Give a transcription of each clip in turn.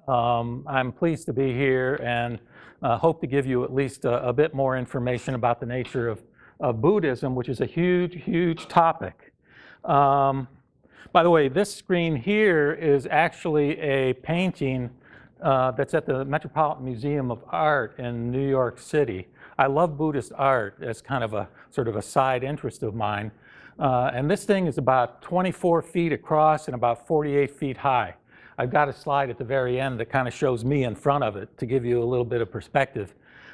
I'm pleased to be here and hope to give you at least a bit more information about the nature of Buddhism, which is a huge, huge topic. By the way, this screen here is actually a painting that's at the Metropolitan Museum of Art in New York City. I love Buddhist art as kind of a sort of a side interest of mine. And this thing is about 24 feet across and about 48 feet high. I've got a slide at the very end that kind of shows me in front of it to give you a little bit of perspective.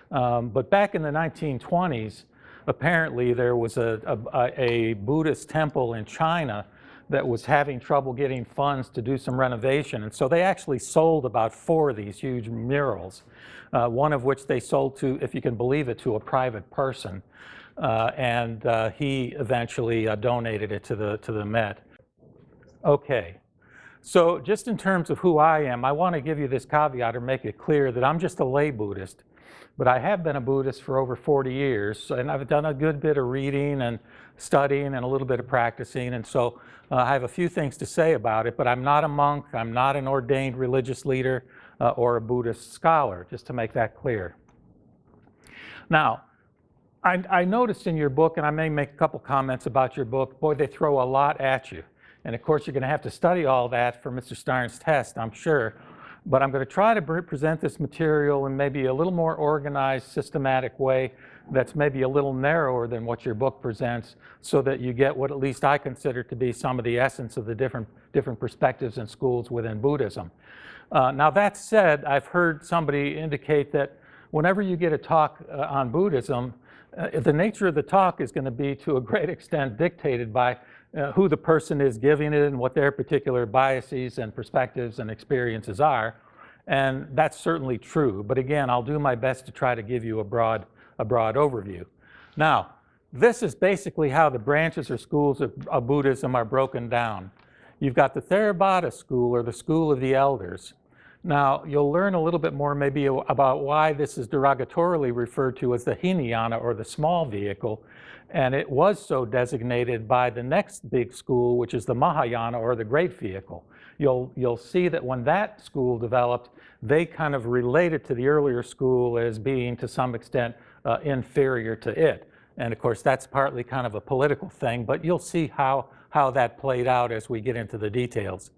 But back in the 1920s, apparently there was a Buddhist temple in China that was having trouble getting funds to do some renovation. And so they actually sold about 4 of these huge murals, one of which they sold to, if you can believe it, to a private person. And he eventually donated it to the Met. Okay, so just in terms of who I am, I want to give you this caveat or make it clear that I'm just a lay Buddhist. But I have been a Buddhist for over 40 years, and I've done a good bit of reading and studying and a little bit of practicing, and so I have a few things to say about it, but I'm not a monk, I'm not an ordained religious leader or a Buddhist scholar, just to make that clear. Now, I noticed in your book, and I may make a couple comments about your book, boy, they throw a lot at you. And of course, you're going to have to study all that for Mr. Starnes' test, I'm sure. But I'm going to try to present this material in maybe a little more organized, systematic way that's maybe a little narrower than what your book presents, so that you get what at least I consider to be some of the essence of the different perspectives and schools within Buddhism. Now that said, I've heard somebody indicate that whenever you get a talk on Buddhism, the nature of the talk is going to be to a great extent dictated by who the person is giving it and what their particular biases and perspectives and experiences are. And that's certainly true. But again, I'll do my best to try to give you a broad overview. Now, this is basically how the branches or schools of Buddhism are broken down. You've got the Theravada school, or the school of the elders. Now, you'll learn a little bit more maybe about why this is derogatorily referred to as the Hinayana, or the small vehicle, and it was so designated by the next big school, which is the Mahayana, or the great vehicle. You'll see that when that school developed, they kind of related to the earlier school as being to some extent inferior to it. And of course, that's partly kind of a political thing, but you'll see how that played out as we get into the details.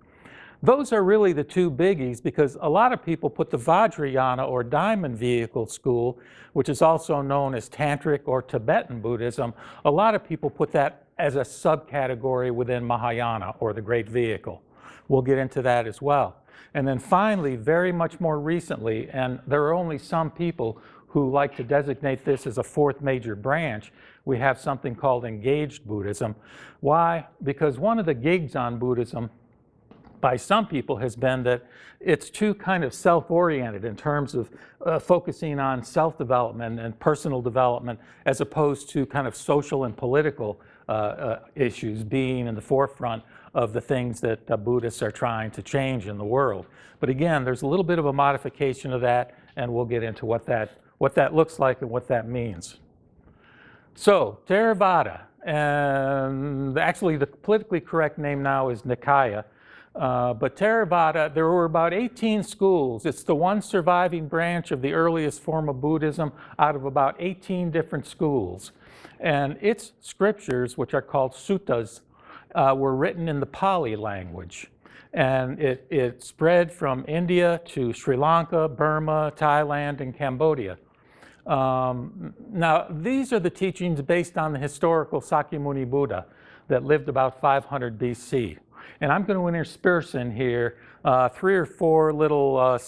Those are really the two biggies, because a lot of people put the Vajrayana, or diamond vehicle school, which is also known as Tantric or Tibetan Buddhism, a lot of people put that as a subcategory within Mahayana, or the great vehicle. We'll get into that as well. And then finally, very much more recently, and there are only some people who like to designate this as a 4th major branch, we have something called engaged Buddhism. Why? Because one of the gigs on Buddhism by some people has been that it's too kind of self-oriented in terms of focusing on self-development and personal development, as opposed to kind of social and political issues being in the forefront of the things that Buddhists are trying to change in the world. But again, there's a little bit of a modification of that, and we'll get into what that looks like and what that means. So, Theravada, and actually the politically correct name now is Nikaya. But Theravada, there were about 18 schools. It's the one surviving branch of the earliest form of Buddhism out of about 18 different schools. And its scriptures, which are called suttas, were written in the Pali language. And it spread from India to Sri Lanka, Burma, Thailand, and Cambodia. Now, these are the teachings based on the historical Sakyamuni Buddha that lived about 500 BC. And I'm going to intersperse in here 3 or 4 little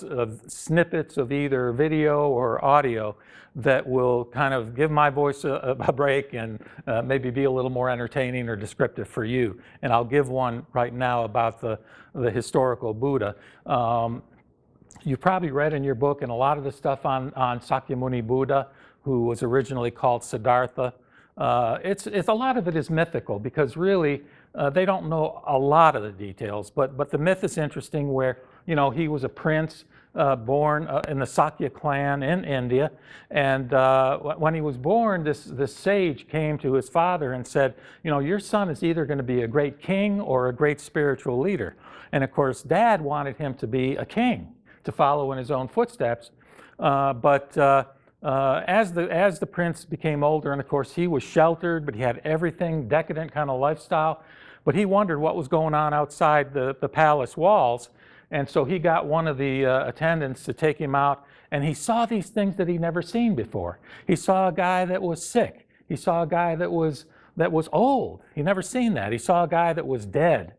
snippets of either video or audio that will kind of give my voice a break and maybe be a little more entertaining or descriptive for you. And I'll give one right now about the historical Buddha. You probably read in your book and a lot of the stuff on Sakyamuni Buddha, who was originally called Siddhartha. It's a lot of it is mythical, because really they don't know a lot of the details, but the myth is interesting, where he was a prince born in the Sakya clan in India, and when he was born, this sage came to his father and said, your son is either going to be a great king or a great spiritual leader. And of course, Dad wanted him to be a king, to follow in his own footsteps. As the prince became older, and of course he was sheltered, but he had everything, decadent kind of lifestyle, but he wondered what was going on outside the palace walls. And so he got one of the attendants to take him out, and he saw these things that he'd never seen before. He saw a guy that was sick. He saw a guy that was old. He'd never seen that. He saw a guy that was dead.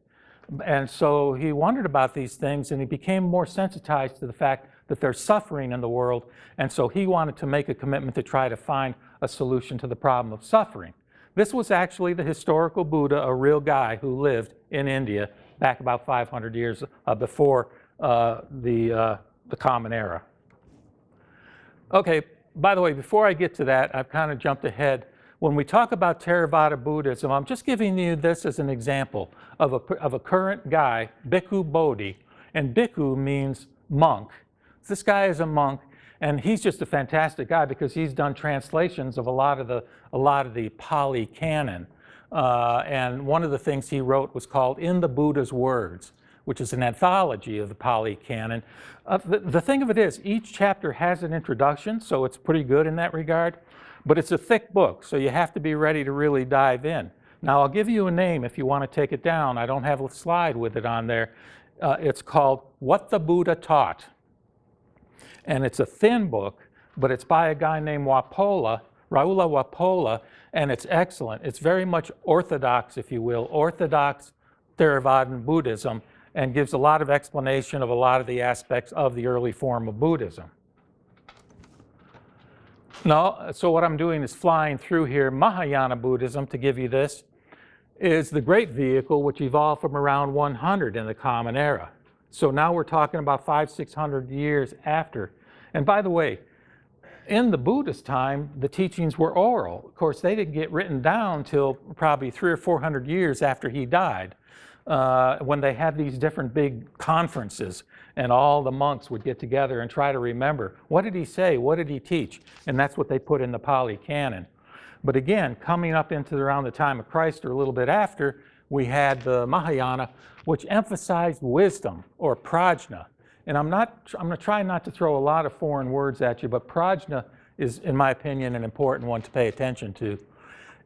And so he wondered about these things, and he became more sensitized to the fact that there's suffering in the world. And so he wanted to make a commitment to try to find a solution to the problem of suffering. This was actually the historical Buddha, a real guy who lived in India back about 500 years before the Common Era. Okay, by the way, before I get to that, I've kind of jumped ahead. When we talk about Theravada Buddhism, I'm just giving you this as an example of a current guy, Bhikkhu Bodhi, and Bhikkhu means monk. This guy is a monk, and he's just a fantastic guy because he's done translations of a lot of the Pali canon. And one of the things he wrote was called In the Buddha's Words, which is an anthology of the Pali canon. The thing of it is, each chapter has an introduction, so it's pretty good in that regard, but it's a thick book, so you have to be ready to really dive in. Now, I'll give you a name if you want to take it down. I don't have a slide with it on there. It's called What the Buddha Taught. And it's a thin book, but it's by a guy named Raula Wapola, and it's excellent. It's very much orthodox, if you will, orthodox Theravadan Buddhism, and gives a lot of explanation of a lot of the aspects of the early form of Buddhism. Now, so what I'm doing is flying through here. Mahayana Buddhism, to give you this, is the great vehicle which evolved from around 100 in the Common Era. So now we're talking about 500-600 years after. And by the way, in the Buddhist time, the teachings were oral. Of course, they didn't get written down till probably 300 or 400 years after he died, when they had these different big conferences, and all the monks would get together and try to remember, what did he say, what did he teach? And that's what they put in the Pali canon. But again, coming up into around the time of Christ or a little bit after, we had the Mahayana, which emphasized wisdom or prajna. And I'm going to try not to throw a lot of foreign words at you, but prajna is, in my opinion, an important one to pay attention to.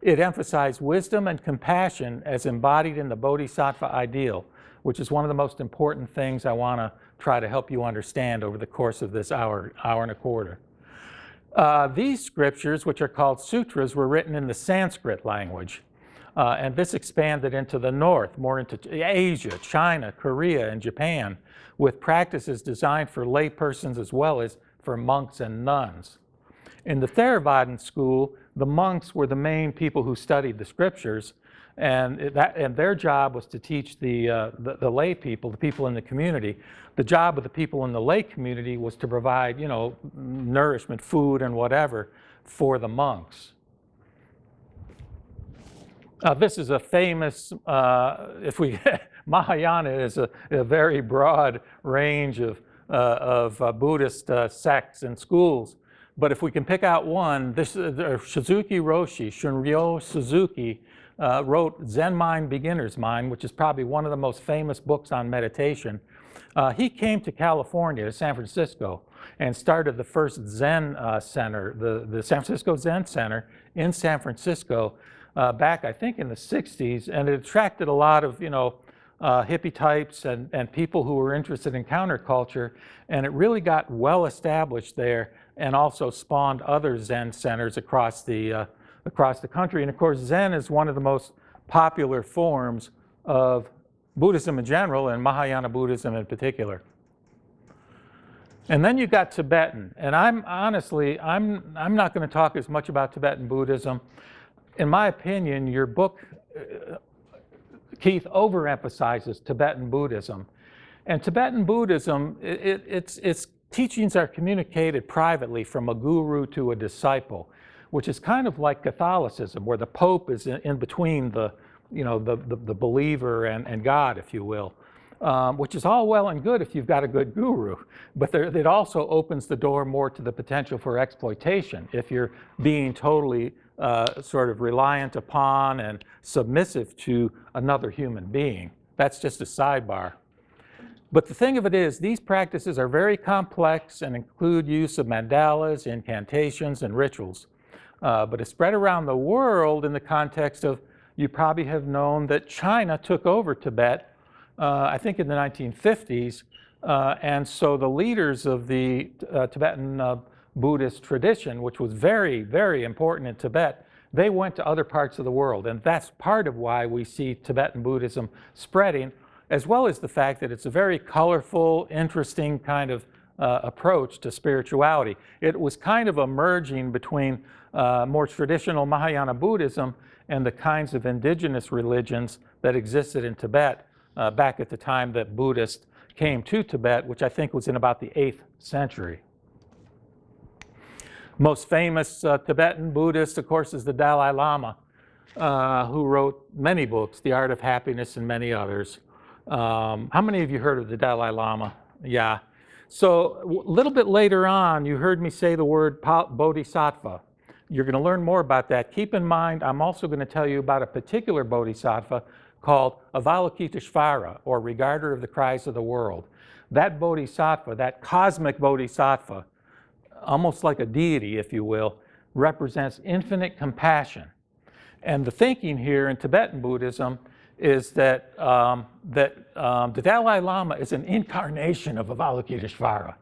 It emphasized wisdom and compassion as embodied in the Bodhisattva ideal, which is one of the most important things I want to try to help you understand over the course of this hour and a quarter. These scriptures, which are called sutras, were written in the Sanskrit language. And this expanded into the north, more into Asia, China, Korea, and Japan, with practices designed for lay persons as well as for monks and nuns. In the Theravadan school, the monks were the main people who studied the scriptures, and their job was to teach the lay people, the people in the community. The job of the people in the lay community was to provide, nourishment, food, and whatever for the monks. This is a famous, Mahayana is a very broad range of Buddhist sects and schools. But if we can pick out one, Suzuki Roshi, Shunryo Suzuki, wrote Zen Mind, Beginner's Mind, which is probably one of the most famous books on meditation. He came to California, to San Francisco, and started the first Zen center, the San Francisco Zen Center in San Francisco, back, I think, in the 60s, and it attracted a lot of, hippie types and people who were interested in counterculture, and it really got well established there, and also spawned other Zen centers across the country. And of course, Zen is one of the most popular forms of Buddhism in general, and Mahayana Buddhism in particular. And then you got Tibetan, and I'm not going to talk as much about Tibetan Buddhism. In my opinion, your book, Keith, overemphasizes Tibetan Buddhism. And Tibetan Buddhism, its teachings are communicated privately from a guru to a disciple, which is kind of like Catholicism, where the Pope is in between the believer and God, if you will, which is all well and good if you've got a good guru. But it also opens the door more to the potential for exploitation if you're being totally sort of reliant upon and submissive to another human being. That's just a sidebar. But the thing of it is, these practices are very complex and include use of mandalas, incantations, and rituals. But it's spread around the world in the context of, you probably have known that China took over Tibet, I think in the 1950s, and so the leaders of the Tibetan Buddhist tradition, which was very, very important in Tibet, they went to other parts of the world, and that's part of why we see Tibetan Buddhism spreading, as well as the fact that it's a very colorful, interesting kind of approach to spirituality. It was kind of a merging between more traditional Mahayana Buddhism and the kinds of indigenous religions that existed in Tibet back at the time that Buddhists came to Tibet, which I think was in about the 8th century. Most famous Tibetan Buddhist, of course, is the Dalai Lama, who wrote many books, The Art of Happiness and many others. How many of you heard of the Dalai Lama? Yeah. So a little bit later on, you heard me say the word bodhisattva. You're going to learn more about that. Keep in mind, I'm also going to tell you about a particular bodhisattva called Avalokiteshvara, or Regarder of the Cries of the World. That bodhisattva, that cosmic bodhisattva, almost like a deity, if you will, represents infinite compassion. And the thinking here in Tibetan Buddhism is that, the Dalai Lama is an incarnation of Avalokiteshvara.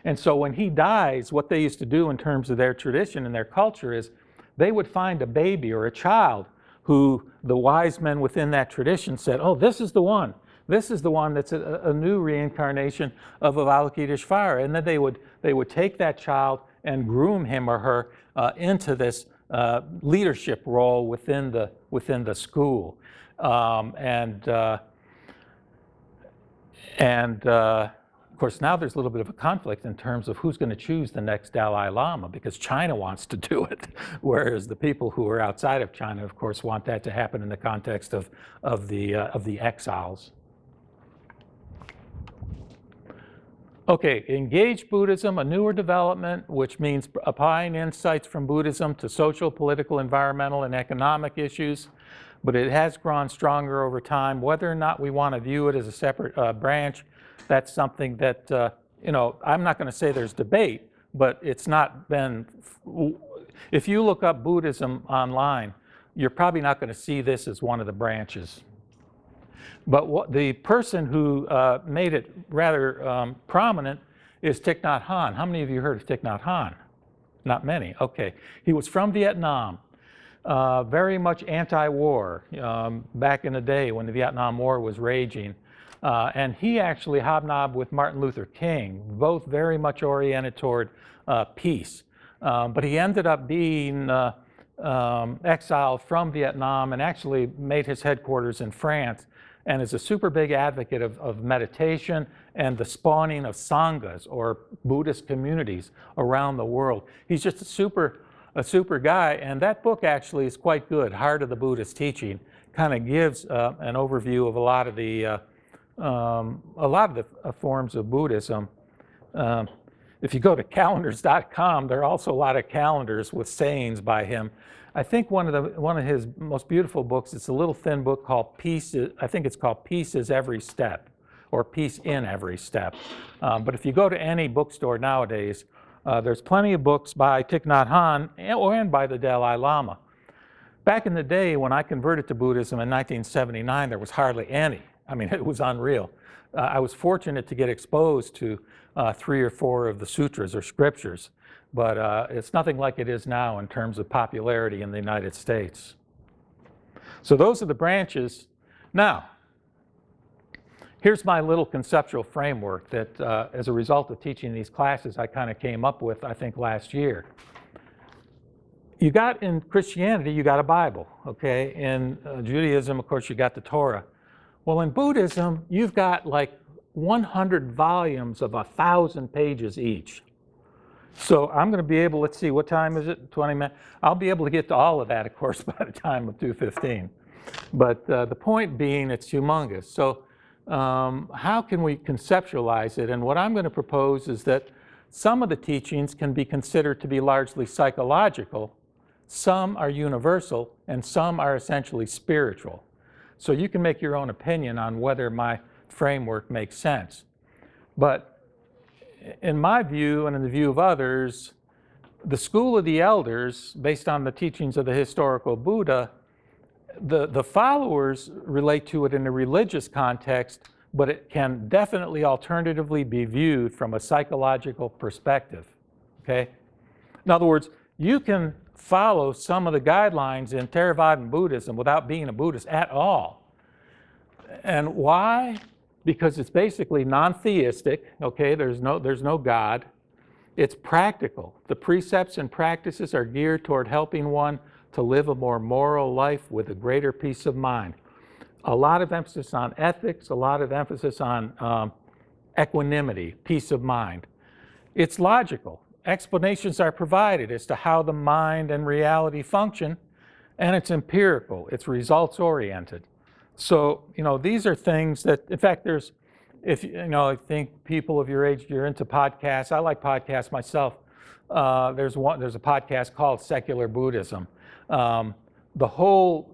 And so when he dies, what they used to do in terms of their tradition and their culture is they would find a baby or a child who the wise men within that tradition said, oh, this is the one. This is the one that's a new reincarnation of Avalokiteshvara. And then they would take that child and groom him or her into this leadership role within the school. Of course, now there's a little bit of a conflict in terms of who's going to choose the next Dalai Lama, because China wants to do it, whereas the people who are outside of China, of course, want that to happen in the context of the exiles. Okay, engaged Buddhism, a newer development, which means applying insights from Buddhism to social, political, environmental, and economic issues. But it has grown stronger over time. Whether or not we want to view it as a separate branch, that's something that, I'm not going to say there's debate, but it's not been, if you look up Buddhism online, you're probably not going to see this as one of the branches. But the person who made it rather prominent is Thich Nhat Hanh. How many of you heard of Thich Nhat Hanh? Not many, okay. He was from Vietnam, very much anti-war back in the day when the Vietnam War was raging. And he actually hobnobbed with Martin Luther King, both very much oriented toward peace. But he ended up being exiled from Vietnam and actually made his headquarters in France, and is a super big advocate of meditation and the spawning of sanghas, or Buddhist communities around the world. He's just a super guy, and that book actually is quite good. Heart of the Buddhist Teaching kind of gives an overview of a lot of the forms of Buddhism. If you go to calendars.com, there are also a lot of calendars with sayings by him. I think one of his most beautiful books, it's a little thin book called Peace. I think it's called Peace is Every Step, or Peace in Every Step. But if you go to any bookstore nowadays, there's plenty of books by Thich Nhat Hanh and by the Dalai Lama. Back in the day when I converted to Buddhism in 1979, there was hardly any. I mean, it was unreal. I was fortunate to get exposed to 3 or 4 of the sutras or scriptures, but it's nothing like it is now in terms of popularity in the United States. So those are the branches. Now, here's my little conceptual framework that as a result of teaching these classes, I kind of came up with, I think, last year. You got, in Christianity, you got a Bible, okay? In Judaism, of course, you got the Torah. Well, in Buddhism, you've got like 100 volumes of 1,000 pages each. So I'm going to be able, let's see, what time is it? 20 minutes? I'll be able to get to all of that, of course, by the time of 2:15. But the point being, it's humongous. So how can we conceptualize it? And what I'm going to propose is that some of the teachings can be considered to be largely psychological, some are universal, and some are essentially spiritual. So you can make your own opinion on whether my framework makes sense. But in my view and in the view of others, the school of the elders, based on the teachings of the historical Buddha, the followers relate to it in a religious context, but it can definitely alternatively be viewed from a psychological perspective, okay? In other words, you can follow some of the guidelines in Theravadan Buddhism without being a Buddhist at all. And why? Because it's basically non-theistic, okay? There's no God. It's practical. The precepts and practices are geared toward helping one to live a more moral life with a greater peace of mind. A lot of emphasis on ethics, a lot of emphasis on equanimity, peace of mind. It's logical. Explanations are provided as to how the mind and reality function, and it's empirical. It's results-oriented. So, these are things that, in fact, there's, I think people of your age, you're into podcasts. I like podcasts myself. There's a podcast called Secular Buddhism. The whole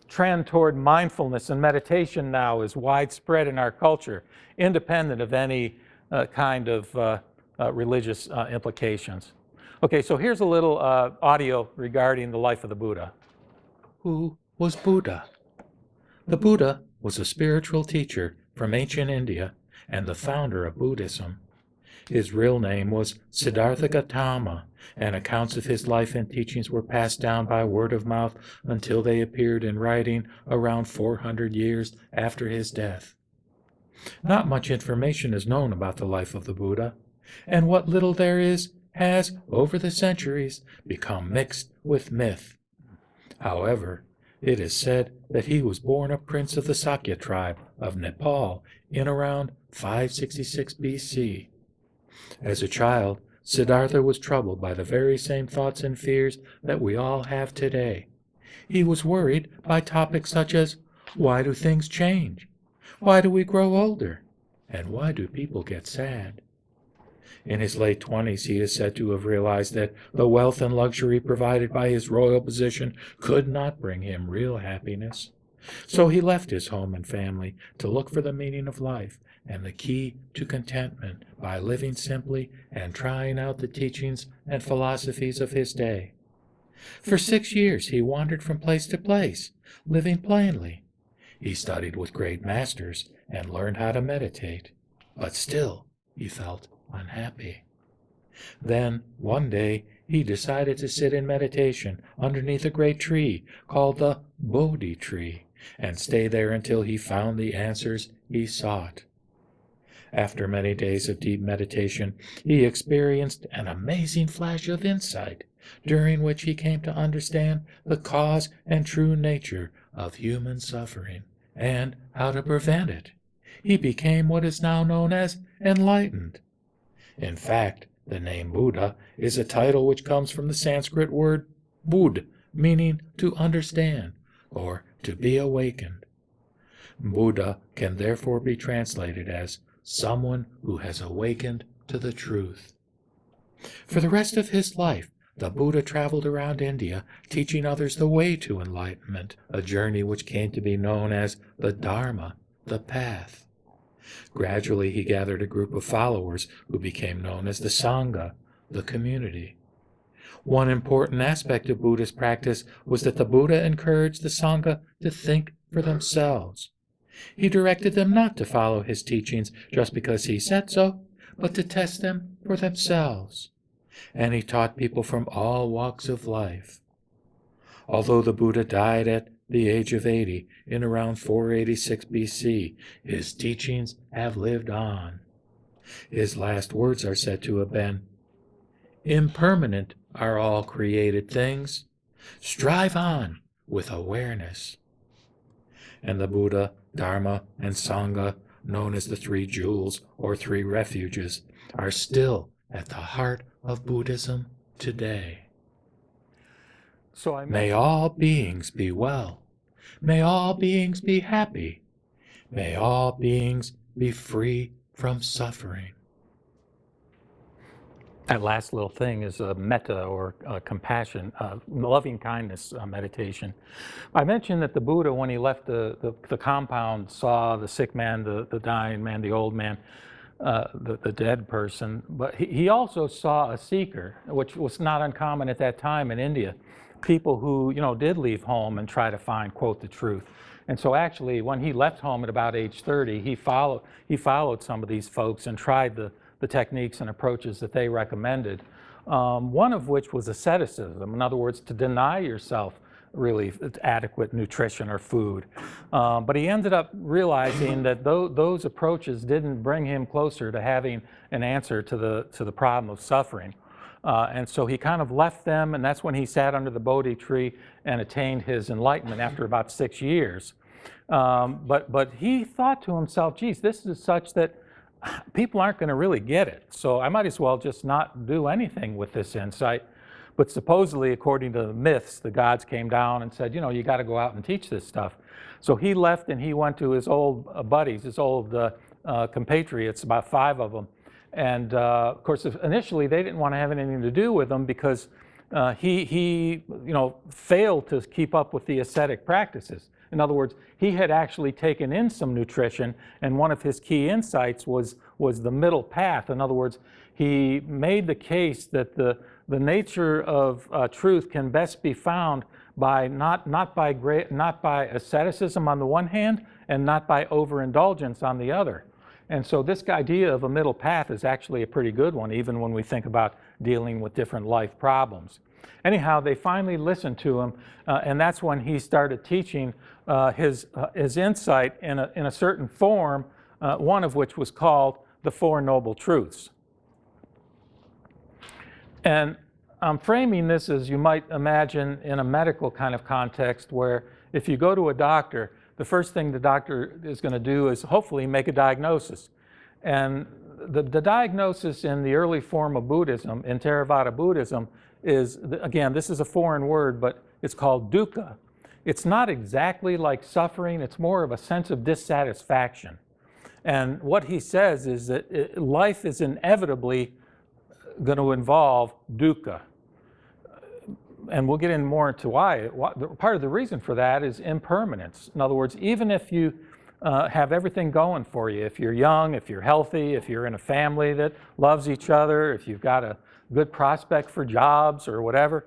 trend toward mindfulness and meditation now is widespread in our culture, independent of any kind of religious implications. Okay, so here's a little audio regarding the life of the Buddha. Who was Buddha? The Buddha was a spiritual teacher from ancient India and the founder of Buddhism. His real name was Siddhartha Gautama, and accounts of his life and teachings were passed down by word of mouth until they appeared in writing around 400 years after his death. Not much information is known about the life of the Buddha, and what little there is has, over the centuries, become mixed with myth. However, it is said that he was born a prince of the Sakya tribe of Nepal in around 566 BC. As a child, Siddhartha was troubled by the very same thoughts and fears that we all have today. He was worried by topics such as, why do things change? Why do we grow older? And why do people get sad? In his late 20s, he is said to have realized that the wealth and luxury provided by his royal position could not bring him real happiness. So he left his home and family to look for the meaning of life and the key to contentment by living simply and trying out the teachings and philosophies of his day. For 6 years he wandered from place to place, living plainly. He studied with great masters and learned how to meditate, but still he felt unhappy. Then, one day, he decided to sit in meditation underneath a great tree called the Bodhi tree and stay there until he found the answers he sought. After many days of deep meditation, he experienced an amazing flash of insight, during which he came to understand the cause and true nature of human suffering and how to prevent it. He became what is now known as enlightened. In fact, the name Buddha is a title which comes from the Sanskrit word Bud, meaning to understand or to be awakened. Buddha can therefore be translated as someone who has awakened to the truth. For the rest of his life, the Buddha traveled around India, teaching others the way to enlightenment, a journey which came to be known as the Dharma, the path. Gradually, he gathered a group of followers who became known as the Sangha, the community. One important aspect of Buddhist practice was that the Buddha encouraged the Sangha to think for themselves. He directed them not to follow his teachings just because he said so, but to test them for themselves. And he taught people from all walks of life. Although the Buddha died at the age of 80 in around 486 BC, his teachings have lived on. His last words are said to have been, "Impermanent are all created things. Strive on with awareness." And the Buddha, Dharma, and Sangha, known as the three jewels or three refuges, are still at the heart of Buddhism today. May all beings be well. May all beings be happy. May all beings be free from suffering. That last little thing is a metta or compassion, loving kindness meditation. I mentioned that the Buddha, when he left the compound, saw the sick man, the dying man, the old man. the dead person. But he also saw a seeker, which was not uncommon at that time in India. People who, did leave home and try to find, quote, the truth. And so actually, when he left home at about age 30, he followed some of these folks and tried the techniques and approaches that they recommended. One of which was asceticism. In other words, to deny yourself really adequate nutrition or food. But he ended up realizing that those approaches didn't bring him closer to having an answer to the problem of suffering. And so he kind of left them, and that's when he sat under the Bodhi tree and attained his enlightenment after about 6 years. But he thought to himself, geez, this is such that people aren't going to really get it. So I might as well just not do anything with this insight. But supposedly, according to the myths, the gods came down and said, you got to go out and teach this stuff. So he left and he went to his old buddies, his old compatriots, about 5 of them. And of course, initially they didn't want to have anything to do with him because he failed to keep up with the ascetic practices. In other words, he had actually taken in some nutrition, and one of his key insights was the middle path. In other words, he made the case that the nature of truth can best be found by not by asceticism on the one hand, and not by overindulgence on the other. And so this idea of a middle path is actually a pretty good one, even when we think about dealing with different life problems. Anyhow, they finally listened to him, and that's when he started teaching his insight in a certain form, one of which was called the Four Noble Truths. And I'm framing this as you might imagine in a medical kind of context, where if you go to a doctor, the first thing the doctor is going to do is hopefully make a diagnosis. And the diagnosis in the early form of Buddhism, in Theravada Buddhism, is, again, this is a foreign word, but it's called dukkha. It's not exactly like suffering, it's more of a sense of dissatisfaction. And what he says is that life is inevitably going to involve dukkha. And we'll get in more into why. Part of the reason for that is impermanence. In other words, even if you have everything going for you, if you're young, if you're healthy, if you're in a family that loves each other, if you've got a good prospect for jobs or whatever,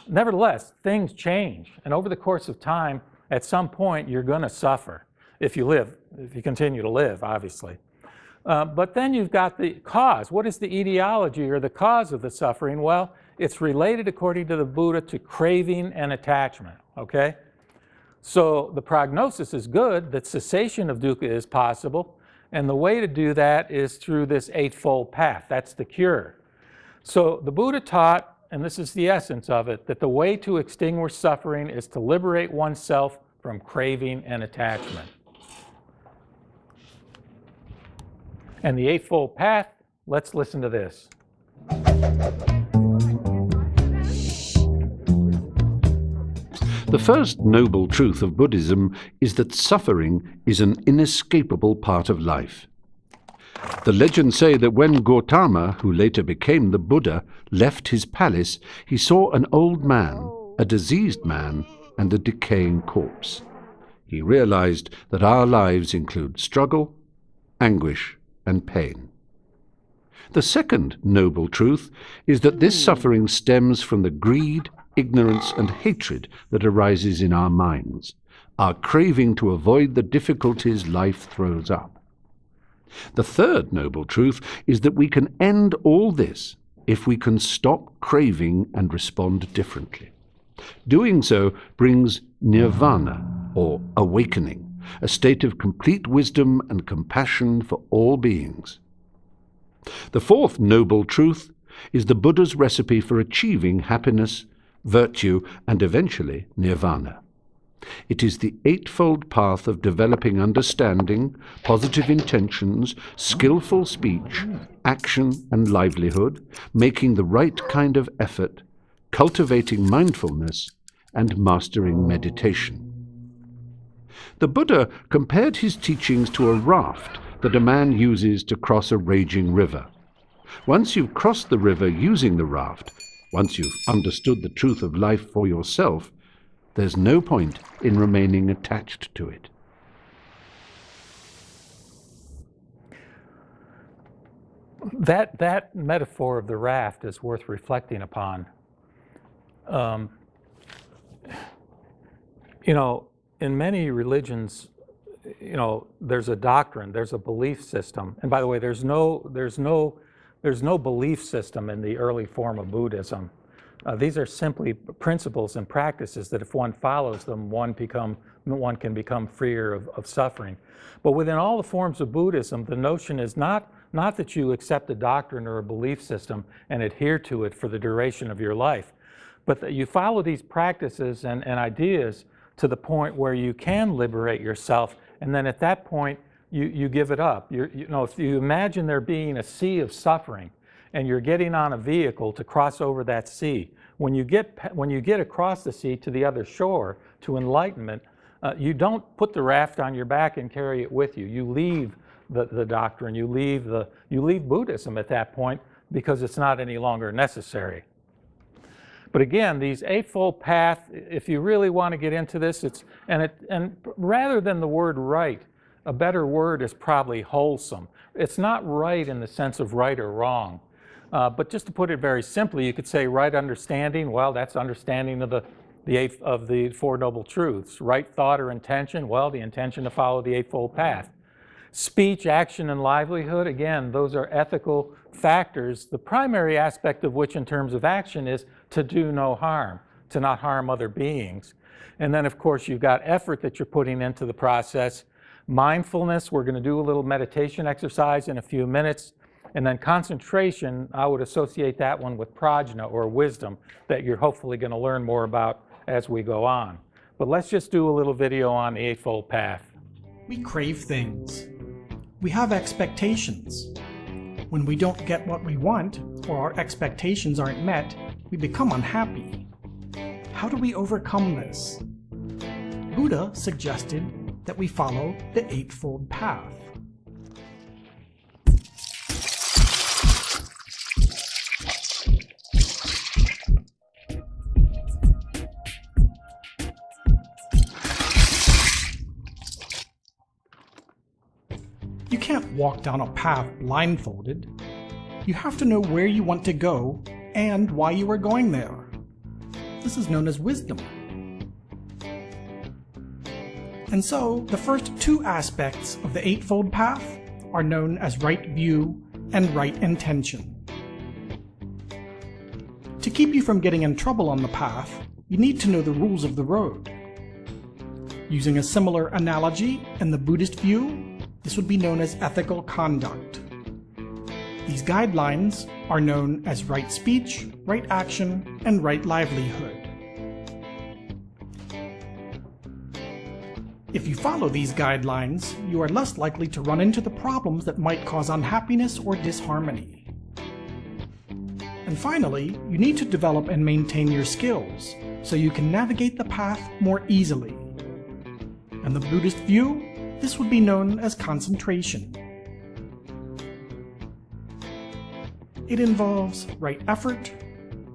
nevertheless, things change. And over the course of time, at some point, you're going to suffer if you continue to live, obviously. But then you've got the cause. What is the etiology or the cause of the suffering? Well, it's related, according to the Buddha, to craving and attachment, okay? So the prognosis is good, that cessation of dukkha is possible, and the way to do that is through this eightfold path. That's the cure. So the Buddha taught, and this is the essence of it, that the way to extinguish suffering is to liberate oneself from craving and attachment. And the eightfold path, let's listen to this. The first noble truth of Buddhism is that suffering is an inescapable part of life. The legends say that when Gautama, who later became the Buddha, left his palace, he saw an old man, a diseased man, and a decaying corpse. He realized that our lives include struggle, anguish, and pain. The second noble truth is that this suffering stems from the greed, ignorance, and hatred that arises in our minds, our craving to avoid the difficulties life throws up. The third noble truth is that we can end all this if we can stop craving and respond differently. Doing so brings nirvana, or awakening, a state of complete wisdom and compassion for all beings. The fourth noble truth is the Buddha's recipe for achieving happiness, virtue, and eventually nirvana. It is the eightfold path of developing understanding, positive intentions, skillful speech, action and livelihood, making the right kind of effort, cultivating mindfulness, and mastering meditation. The Buddha compared his teachings to a raft that a man uses to cross a raging river. Once you've crossed the river using the raft, once you've understood the truth of life for yourself, there's no point in remaining attached to it. that metaphor of the raft is worth reflecting upon. You know, in many religions, you know, there's a doctrine, there's a belief system. And by the way, there's no belief system in the early form of Buddhism. These are simply principles and practices that if one follows them, one can become freer of suffering. But within all the forms of Buddhism, the notion is not that you accept a doctrine or a belief system and adhere to it for the duration of your life, but that you follow these practices and ideas to the point where you can liberate yourself, and then at that point, you give it up. You know, if you imagine there being a sea of suffering, and you're getting on a vehicle to cross over that sea, when you get across the sea to the other shore, to enlightenment, you don't put the raft on your back and carry it with you. You leave the doctrine, you leave Buddhism at that point because it's not any longer necessary. But again, these Eightfold Path, if you really want to get into this, and rather than the word right, a better word is probably wholesome. It's not right in the sense of right or wrong. But just to put it very simply, you could say right understanding. Well, that's understanding of the Four Noble Truths. Right thought or intention. Well, the intention to follow the Eightfold Path. Speech, action, and livelihood. Again, those are ethical factors. The primary aspect of which, in terms of action, is to do no harm, to not harm other beings. And then, of course, you've got effort that you're putting into the process. Mindfulness. We're going to do a little meditation exercise in a few minutes. And then concentration, I would associate that one with prajna, or wisdom, that you're hopefully going to learn more about as we go on. But let's just do a little video on the Eightfold Path. We crave things. We have expectations. When we don't get what we want, or our expectations aren't met, we become unhappy. How do we overcome this? Buddha suggested that we follow the Eightfold Path. You can't walk down a path blindfolded. You have to know where you want to go and why you are going there. This is known as wisdom. And so, the first two aspects of the Eightfold Path are known as right view and right intention. To keep you from getting in trouble on the path, you need to know the rules of the road. Using a similar analogy in the Buddhist view, this would be known as ethical conduct. These guidelines are known as right speech, right action, and right livelihood. If you follow these guidelines, you are less likely to run into the problems that might cause unhappiness or disharmony. And finally, you need to develop and maintain your skills so you can navigate the path more easily. In the Buddhist view, this would be known as concentration. It involves right effort,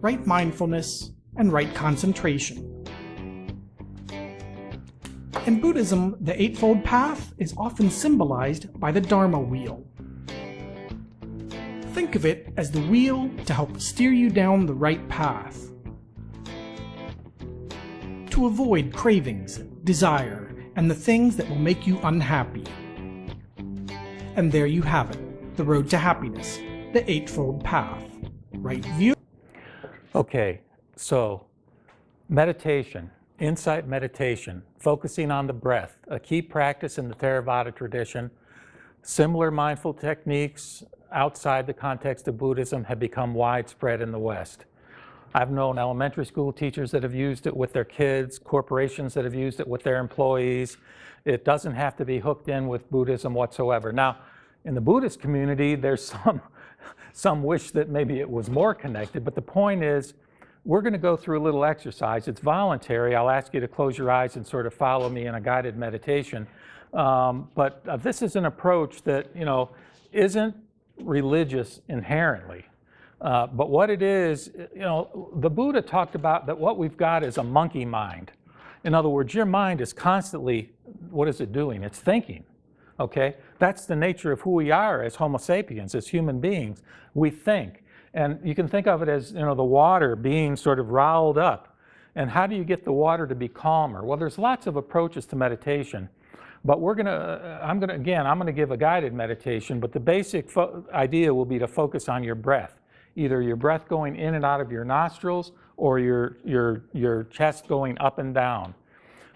right mindfulness, and right concentration. In Buddhism, the Eightfold Path is often symbolized by the Dharma wheel. Think of it as the wheel to help steer you down the right path. To avoid cravings, desire, and the things that will make you unhappy. And there you have it, the road to happiness, the Eightfold Path. Right view. Okay, so meditation, insight meditation, focusing on the breath, a key practice in the Theravada tradition. Similar mindful techniques outside the context of Buddhism have become widespread in the West. I've known elementary school teachers that have used it with their kids, corporations that have used it with their employees. It doesn't have to be hooked in with Buddhism whatsoever. Now, in the Buddhist community, there's some wish that maybe it was more connected, but the point is, we're going to go through a little exercise. It's voluntary. I'll ask you to close your eyes and sort of follow me in a guided meditation. But this is an approach that, isn't religious inherently. But what it is, the Buddha talked about that what we've got is a monkey mind. In other words, your mind is constantly, what is it doing? It's thinking. Okay? That's the nature of who we are as Homo sapiens, as human beings. We think. And you can think of it as, the water being sort of riled up. And how do you get the water to be calmer? Well, there's lots of approaches to meditation. But I'm going to give a guided meditation, but the basic idea will be to focus on your breath. Either your breath going in and out of your nostrils or your chest going up and down.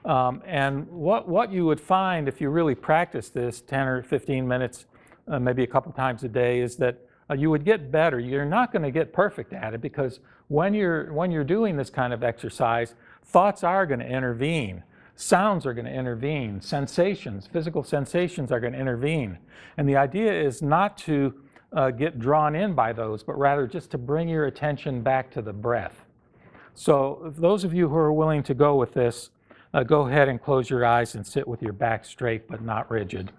And what you would find if you really practice this 10 or 15 minutes, maybe a couple times a day, is that you would get better. You're not going to get perfect at it, because when you're doing this kind of exercise, thoughts are going to intervene. Sounds are going to intervene. Sensations, physical sensations are going to intervene. And the idea is not to get drawn in by those, but rather just to bring your attention back to the breath. So those of you who are willing to go with this, go ahead and close your eyes and sit with your back straight but not rigid.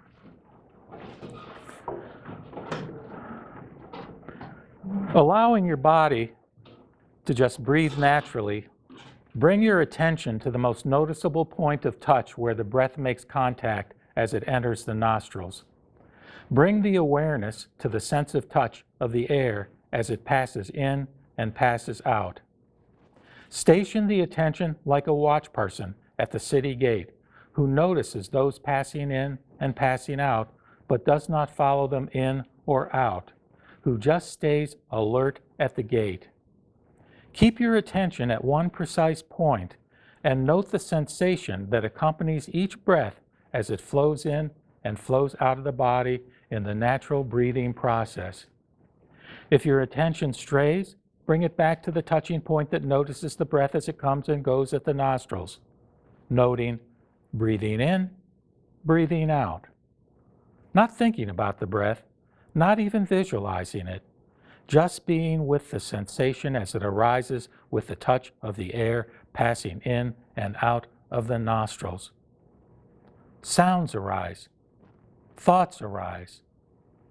Allowing your body to just breathe naturally, bring your attention to the most noticeable point of touch where the breath makes contact as it enters the nostrils. Bring the awareness to the sense of touch of the air as it passes in and passes out. Station the attention like a watch person at the city gate who notices those passing in and passing out, but does not follow them in or out, who just stays alert at the gate. Keep your attention at one precise point and note the sensation that accompanies each breath as it flows in and flows out of the body in the natural breathing process. If your attention strays, bring it back to the touching point that notices the breath as it comes and goes at the nostrils, noting breathing in, breathing out. Not thinking about the breath, not even visualizing it, just being with the sensation as it arises with the touch of the air passing in and out of the nostrils. Sounds arise, thoughts arise,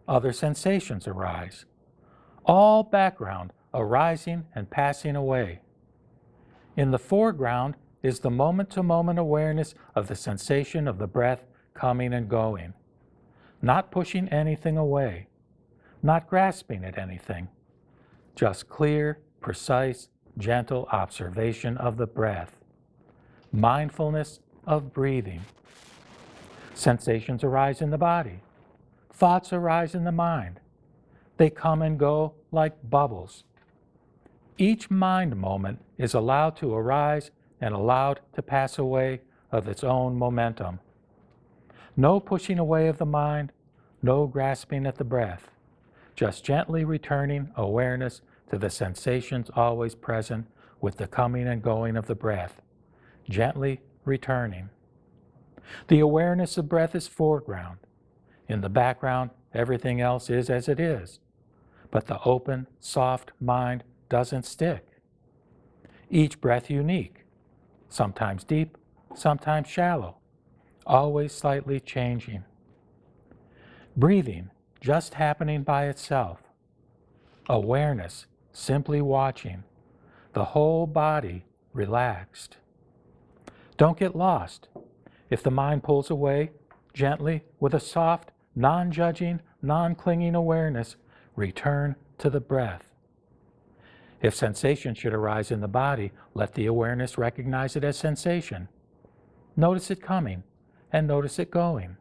other sensations arise, all background arising and passing away. In the foreground is the moment-to-moment awareness of the sensation of the breath coming and going, not pushing anything away, not grasping at anything, just clear, precise, gentle observation of the breath, mindfulness of breathing. Sensations arise in the body, thoughts arise in the mind. They come and go like bubbles. Each mind moment is allowed to arise and allowed to pass away of its own momentum. No pushing away of the mind, no grasping at the breath, just gently returning awareness to the sensations always present with the coming and going of the breath, gently returning. The awareness of breath is foreground. In the background, everything else is as it is, but the open, soft mind doesn't stick. Each breath unique, sometimes deep, sometimes shallow, always slightly changing. Breathing just happening by itself. Awareness simply watching. The whole body relaxed. Don't get lost. If the mind pulls away, gently, with a soft, non-judging, non-clinging awareness, return to the breath. If sensation should arise in the body, let the awareness recognize it as sensation. Notice it coming and notice it going.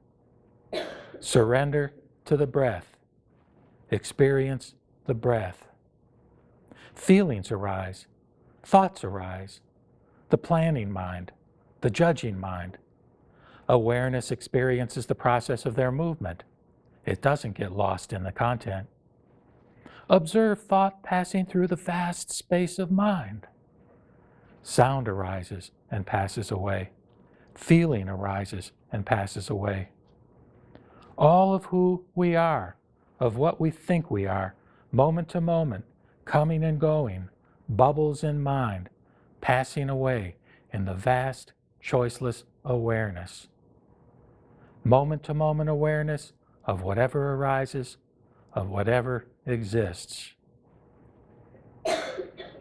Surrender to the breath. Experience the breath. Feelings arise, thoughts arise, the planning mind, the judging mind. Awareness experiences the process of their movement. It doesn't get lost in the content. Observe thought passing through the vast space of mind. Sound arises and passes away. Feeling arises and passes away. All of who we are, of what we think we are, moment to moment, coming and going, bubbles in mind, passing away in the vast, choiceless awareness. Moment to moment awareness of whatever arises, of whatever exists.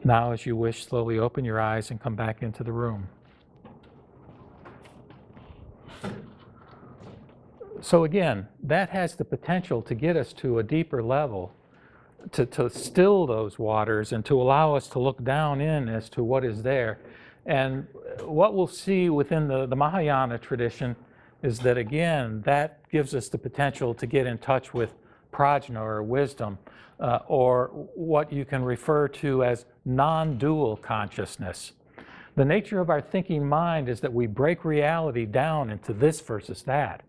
Now, as you wish, slowly open your eyes and come back into the room. So again, that has the potential to get us to a deeper level, to still those waters and to allow us to look down in as to what is there. And what we'll see within the Mahayana tradition is that, again, that gives us the potential to get in touch with prajna, or wisdom, or what you can refer to as non-dual consciousness. The nature of our thinking mind is that we break reality down into this versus that.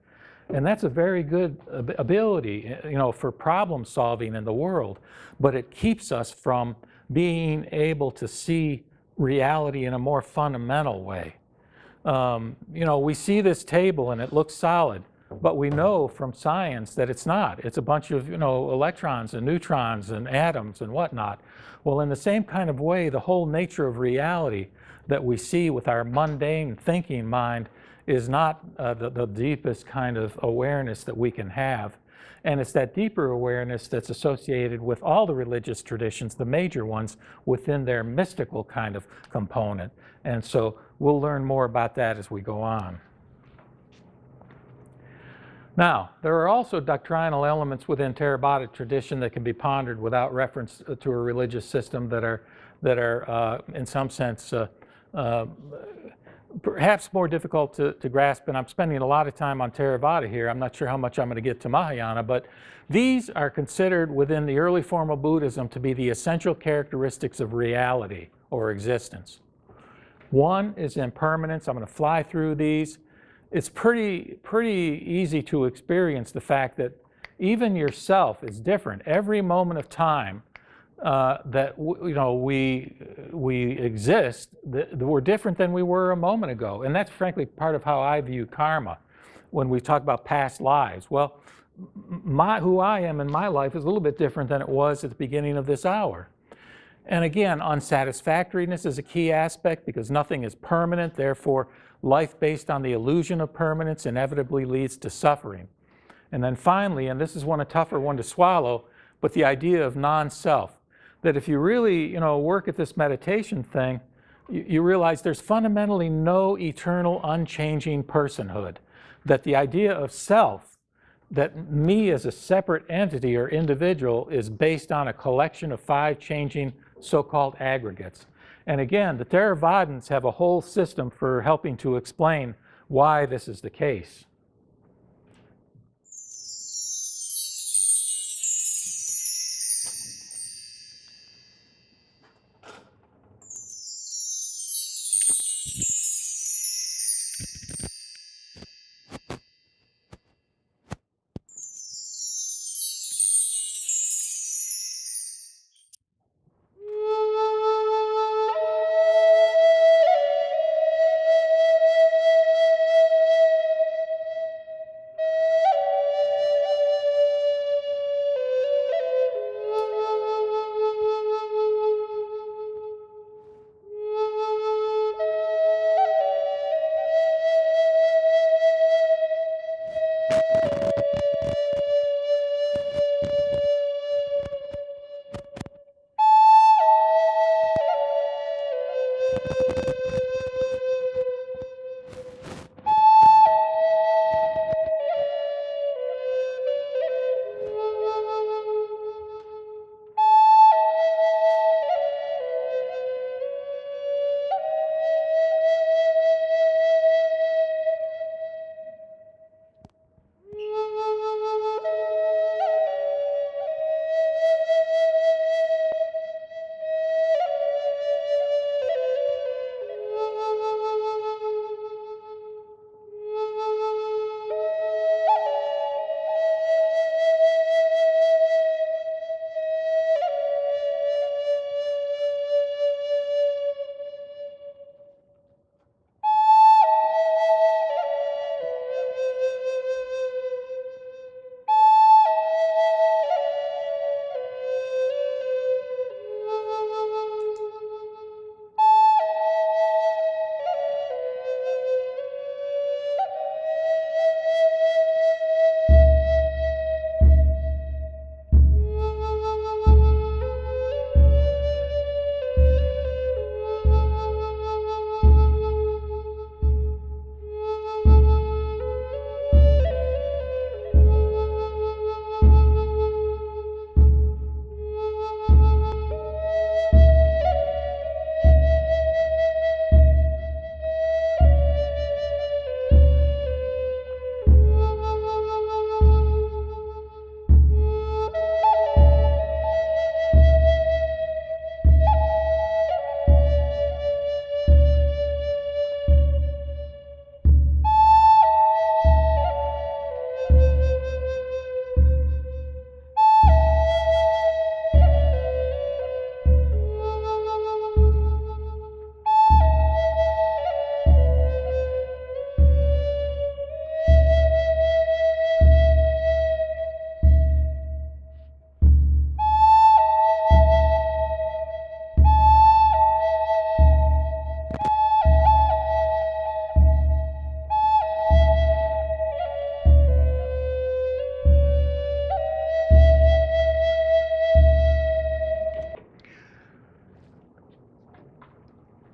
And that's a very good ability, for problem solving in the world, but it keeps us from being able to see reality in a more fundamental way. We see this table and it looks solid, but we know from science that it's not. It's a bunch of, electrons and neutrons and atoms and whatnot. Well, in the same kind of way, the whole nature of reality that we see with our mundane thinking mind is not the deepest kind of awareness that we can have. And it's that deeper awareness that's associated with all the religious traditions, the major ones, within their mystical kind of component. And so we'll learn more about that as we go on. Now, there are also doctrinal elements within Theravada tradition that can be pondered without reference to a religious system that are in some sense perhaps more difficult to grasp, and I'm spending a lot of time on Theravada here. I'm not sure how much I'm going to get to Mahayana, but these are considered within the early form of Buddhism to be the essential characteristics of reality or existence. One is impermanence. I'm going to fly through these. It's pretty easy to experience the fact that even yourself is different. Every moment of time that we exist, we're different than we were a moment ago. And that's frankly part of how I view karma when we talk about past lives. Well, who I am in my life is a little bit different than it was at the beginning of this hour. And again, unsatisfactoriness is a key aspect because nothing is permanent. Therefore, life based on the illusion of permanence inevitably leads to suffering. And then finally, and this is a tougher one to swallow, but the idea of non-self. That if you really, work at this meditation thing, you realize there's fundamentally no eternal, unchanging personhood. That the idea of self, that me as a separate entity or individual, is based on a collection of 5 changing so-called aggregates. And again, the Theravadins have a whole system for helping to explain why this is the case.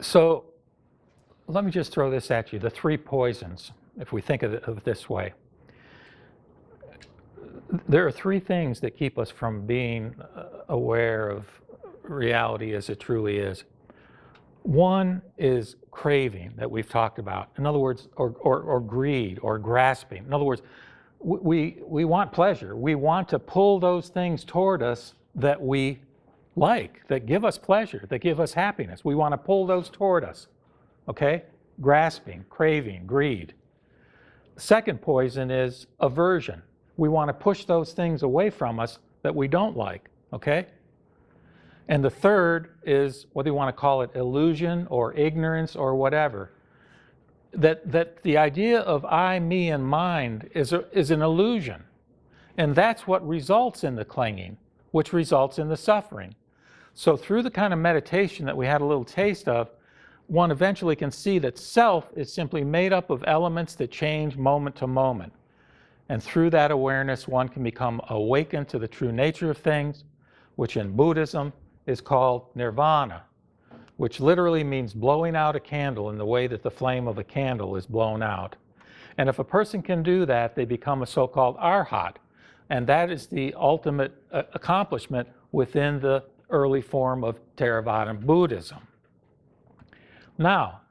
So let me just throw this at you, the three poisons, if we think of it this way. There are three things that keep us from being aware of reality as it truly is. One is craving that we've talked about. In other words, or greed or grasping. In other words, we want pleasure. We want to pull those things toward us that we like, that give us pleasure, that give us happiness. We want to pull those toward us. Okay? Grasping, craving, greed. Second poison is aversion. We want to push those things away from us that we don't like. Okay? And the third is, whether you want to call it illusion or ignorance or whatever, that the idea of I, me, and mind is an illusion. And that's what results in the clinging, which results in the suffering. So through the kind of meditation that we had a little taste of, one eventually can see that self is simply made up of elements that change moment to moment. And through that awareness, one can become awakened to the true nature of things, which in Buddhism is called nirvana, which literally means blowing out a candle in the way that the flame of a candle is blown out. And if a person can do that, they become a so-called arhat. And that is the ultimate accomplishment within the early form of Theravada Buddhism. Now,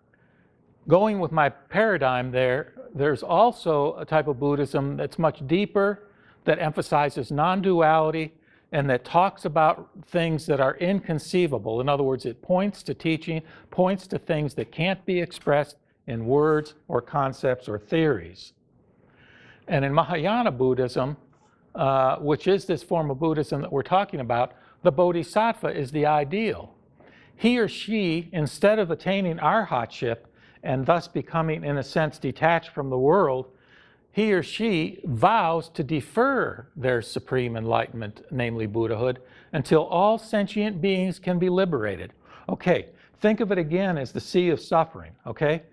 going with my paradigm there's also a type of Buddhism that's much deeper, that emphasizes non-duality, and that talks about things that are inconceivable. In other words, it points to teaching, points to things that can't be expressed in words or concepts or theories. And in Mahayana Buddhism, which is this form of Buddhism that we're talking about, the bodhisattva is the ideal. He or she, instead of attaining arhatship and thus becoming, in a sense, detached from the world, he or she vows to defer their supreme enlightenment, namely Buddhahood, until all sentient beings can be liberated. Okay, think of it again as the sea of suffering, okay?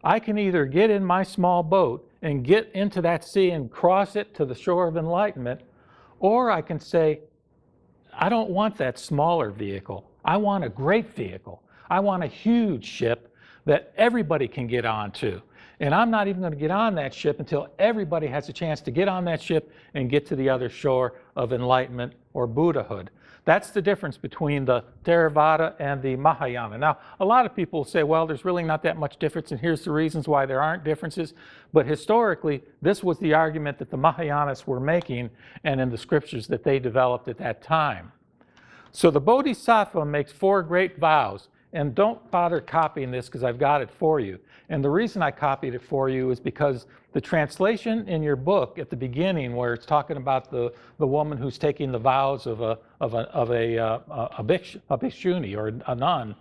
I can either get in my small boat and get into that sea and cross it to the shore of enlightenment, or I can say, I don't want that smaller vehicle. I want a great vehicle. I want a huge ship that everybody can get onto. And I'm not even going to get on that ship until everybody has a chance to get on that ship and get to the other shore of enlightenment or Buddhahood. That's the difference between the Theravada and the Mahayana. Now, a lot of people say, well, there's really not that much difference, and here's the reasons why there aren't differences. But historically, this was the argument that the Mahayanas were making, and in the scriptures that they developed at that time. So the Bodhisattva makes 4 great vows. And don't bother copying this because I've got it for you. And the reason I copied it for you is because the translation in your book at the beginning, where it's talking about the woman who's taking the vows of a bhikshuni or a nun,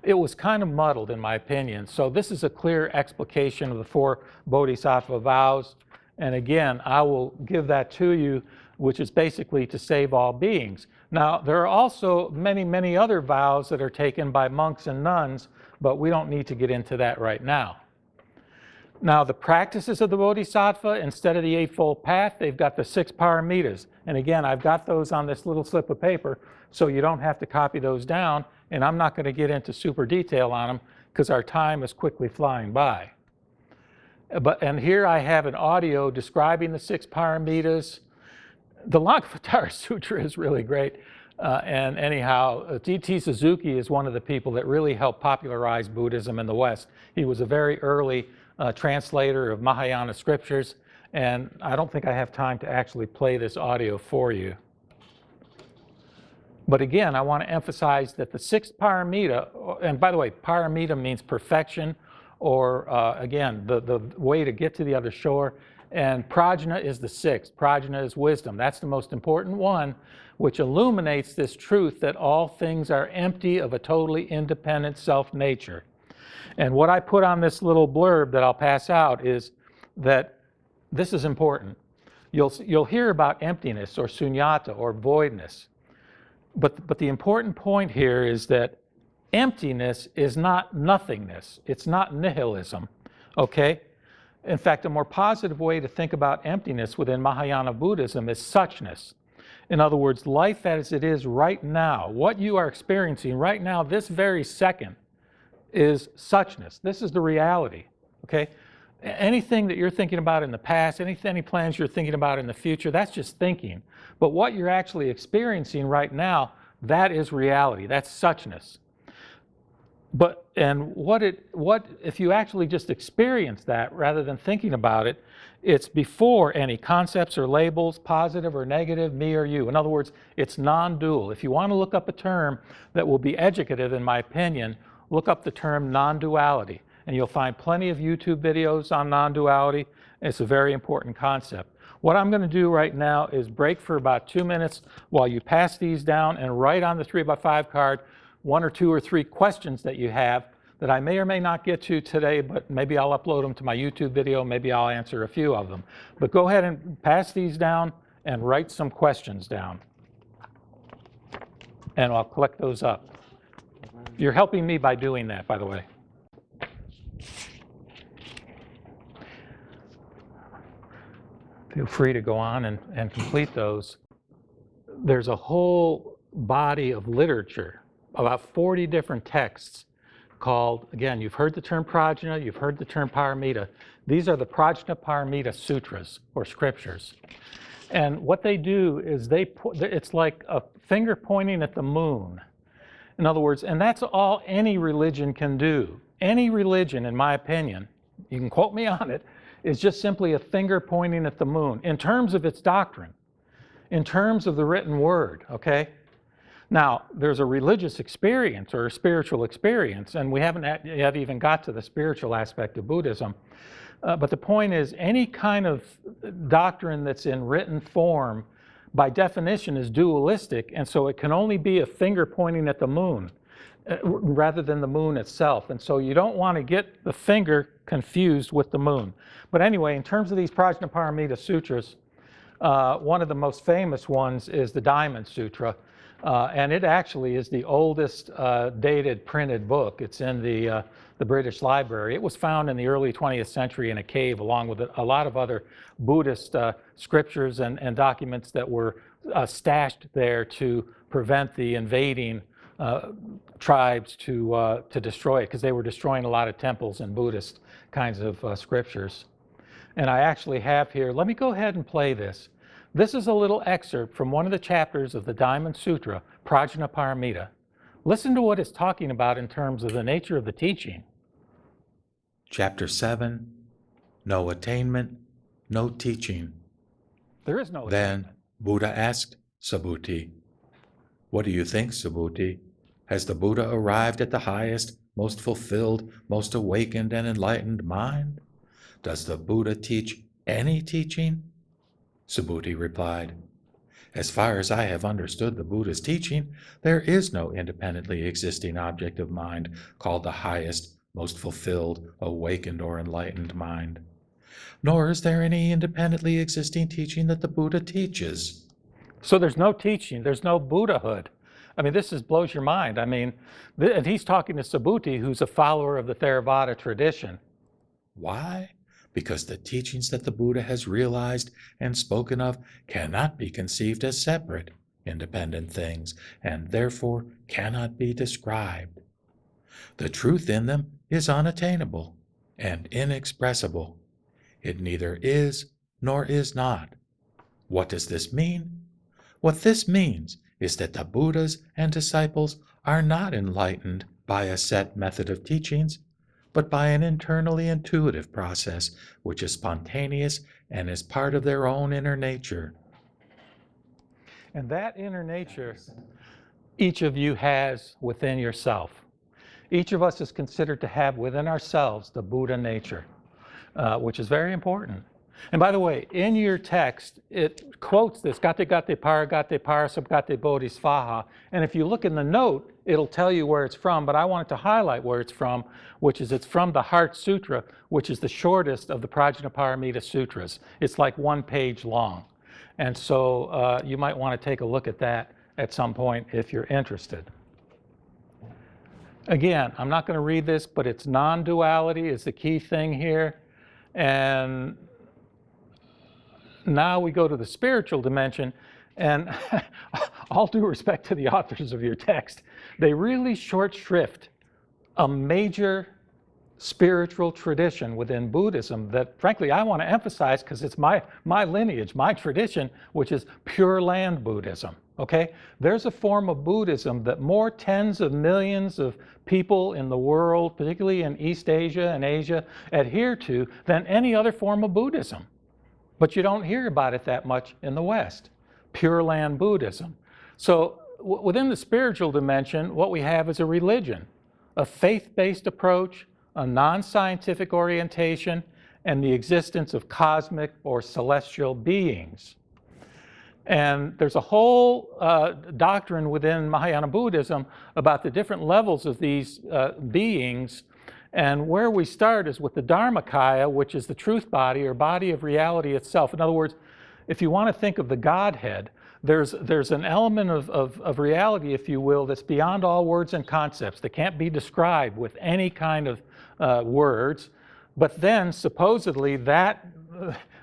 it was kind of muddled in my opinion. So this is a clear explication of the 4 bodhisattva vows. And again, I will give that to you, which is basically to save all beings. Now, there are also many, many other vows that are taken by monks and nuns, but we don't need to get into that right now. Now, the practices of the Bodhisattva, instead of the Eightfold Path, they've got the 6 paramitas. And again, I've got those on this little slip of paper, so you don't have to copy those down, and I'm not going to get into super detail on them because our time is quickly flying by. And here I have an audio describing the 6 paramitas. The Lankavatara Sutra is really great. And anyhow, T.T. Suzuki is one of the people that really helped popularize Buddhism in the West. He was a very early translator of Mahayana scriptures, and I don't think I have time to actually play this audio for you. But again, I want to emphasize that the 6th paramita, and by the way, paramita means perfection, or again, the way to get to the other shore. And prajna is the 6th. Prajna is wisdom. That's the most important one, which illuminates this truth that all things are empty of a totally independent self-nature. And what I put on this little blurb that I'll pass out is that this is important. You'll hear about emptiness or sunyata or voidness. But the important point here is that emptiness is not nothingness. It's not nihilism, okay? In fact, a more positive way to think about emptiness within Mahayana Buddhism is suchness. In other words, life as it is right now, what you are experiencing right now, this very second, is suchness. This is the reality, okay? Anything that you're thinking about in the past, any plans you're thinking about in the future, that's just thinking. But what you're actually experiencing right now, that is reality. That's suchness. But what if you actually just experience that rather than thinking about it, it's before any concepts or labels, positive or negative, me or you. In other words, it's non-dual. If you want to look up a term that will be educative, in my opinion, look up the term non-duality. And you'll find plenty of YouTube videos on non-duality. It's a very important concept. What I'm going to do right now is break for about 2 minutes while you pass these down and write on the 3x5 card 1 or 2 or 3 questions that you have that I may or may not get to today, but maybe I'll upload them to my YouTube video, maybe I'll answer a few of them. But go ahead and pass these down and write some questions down. And I'll collect those up. You're helping me by doing that, by the way. Feel free to go on and complete those. There's a whole body of literature, about 40 different texts called, again, you've heard the term prajna, you've heard the term paramita. These are the Prajna Paramita Sutras, or scriptures. And what they do is it's like a finger pointing at the moon. In other words, and that's all any religion can do. Any religion, in my opinion, you can quote me on it, is just simply a finger pointing at the moon in terms of its doctrine, in terms of the written word, okay? Now, there's a religious experience or a spiritual experience, and we haven't yet even got to the spiritual aspect of Buddhism. But the point is, any kind of doctrine that's in written form, by definition, is dualistic, and so it can only be a finger pointing at the moon rather than the moon itself. And so you don't want to get the finger confused with the moon. But anyway, in terms of these Prajnaparamita Sutras, one of the most famous ones is the Diamond Sutra. And it actually is the oldest dated printed book. It's in the British Library. It was found in the early 20th century in a cave, along with a lot of other Buddhist scriptures and documents that were stashed there to prevent the invading tribes to destroy it, because they were destroying a lot of temples and Buddhist kinds of scriptures. And I actually have here, let me go ahead and play this. This is a little excerpt from one of the chapters of the Diamond Sutra, Prajnaparamita. Listen to what it's talking about in terms of the nature of the teaching. Chapter 7, No Attainment, No Teaching. There is no Then attainment. Buddha asked Subhuti, "What do you think, Subhuti? Has the Buddha arrived at the highest, most fulfilled, most awakened and enlightened mind? Does the Buddha teach any teaching?" Subhuti replied, "As far as I have understood the Buddha's teaching, there is no independently existing object of mind called the highest, most fulfilled, awakened, or enlightened mind. Nor is there any independently existing teaching that the Buddha teaches." So there's no teaching, there's no Buddhahood. I mean, this blows your mind. I mean, and he's talking to Subhuti, who's a follower of the Theravada tradition. Why? Because the teachings that the Buddha has realized and spoken of cannot be conceived as separate, independent things, and therefore cannot be described. The truth in them is unattainable and inexpressible. It neither is nor is not. What does this mean? What this means is that the Buddhas and disciples are not enlightened by a set method of teachings, but by an internally intuitive process which is spontaneous and is part of their own inner nature. And that inner nature, each of you has within yourself. Each of us is considered to have within ourselves the Buddha nature, which is very important. And by the way, in your text, it quotes this, gate gate parasabgate bodhisvaha. And if you look in the note, it'll tell you where it's from, but I wanted to highlight where it's from, which is it's from the Heart Sutra, which is the shortest of the Prajnaparamita Sutras. It's like 1 page long. And so you might want to take a look at that at some point if you're interested. Again, I'm not going to read this, but it's non-duality is the key thing here. And now we go to the spiritual dimension, and all due respect to the authors of your text, they really short shrift a major spiritual tradition within Buddhism that, frankly, I want to emphasize because it's my lineage, my tradition, which is Pure Land Buddhism. Okay? There's a form of Buddhism that more tens of millions of people in the world, particularly in East Asia and Asia, adhere to than any other form of Buddhism. But you don't hear about it that much in the West. Pure Land Buddhism. So within the spiritual dimension, what we have is a religion, a faith-based approach, a non-scientific orientation, and the existence of cosmic or celestial beings. And there's a whole doctrine within Mahayana Buddhism about the different levels of these beings. And where we start is with the Dharmakaya, which is the truth body or body of reality itself. In other words, if you want to think of the Godhead, there's an element of reality, if you will, that's beyond all words and concepts, that can't be described with any kind of words. But then supposedly that,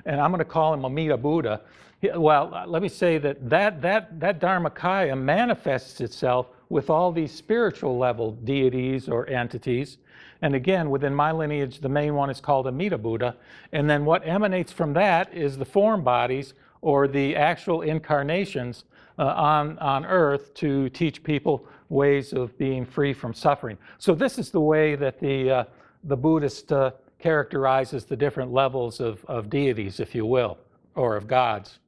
and I'm going to call him Amida Buddha, well, let me say that Dharmakaya manifests itself with all these spiritual level deities or entities. And again, within my lineage, the main one is called Amida Buddha. And then what emanates from that is the form bodies or the actual incarnations on earth to teach people ways of being free from suffering. So this is the way that the Buddhist characterizes the different levels of deities, if you will, or of gods.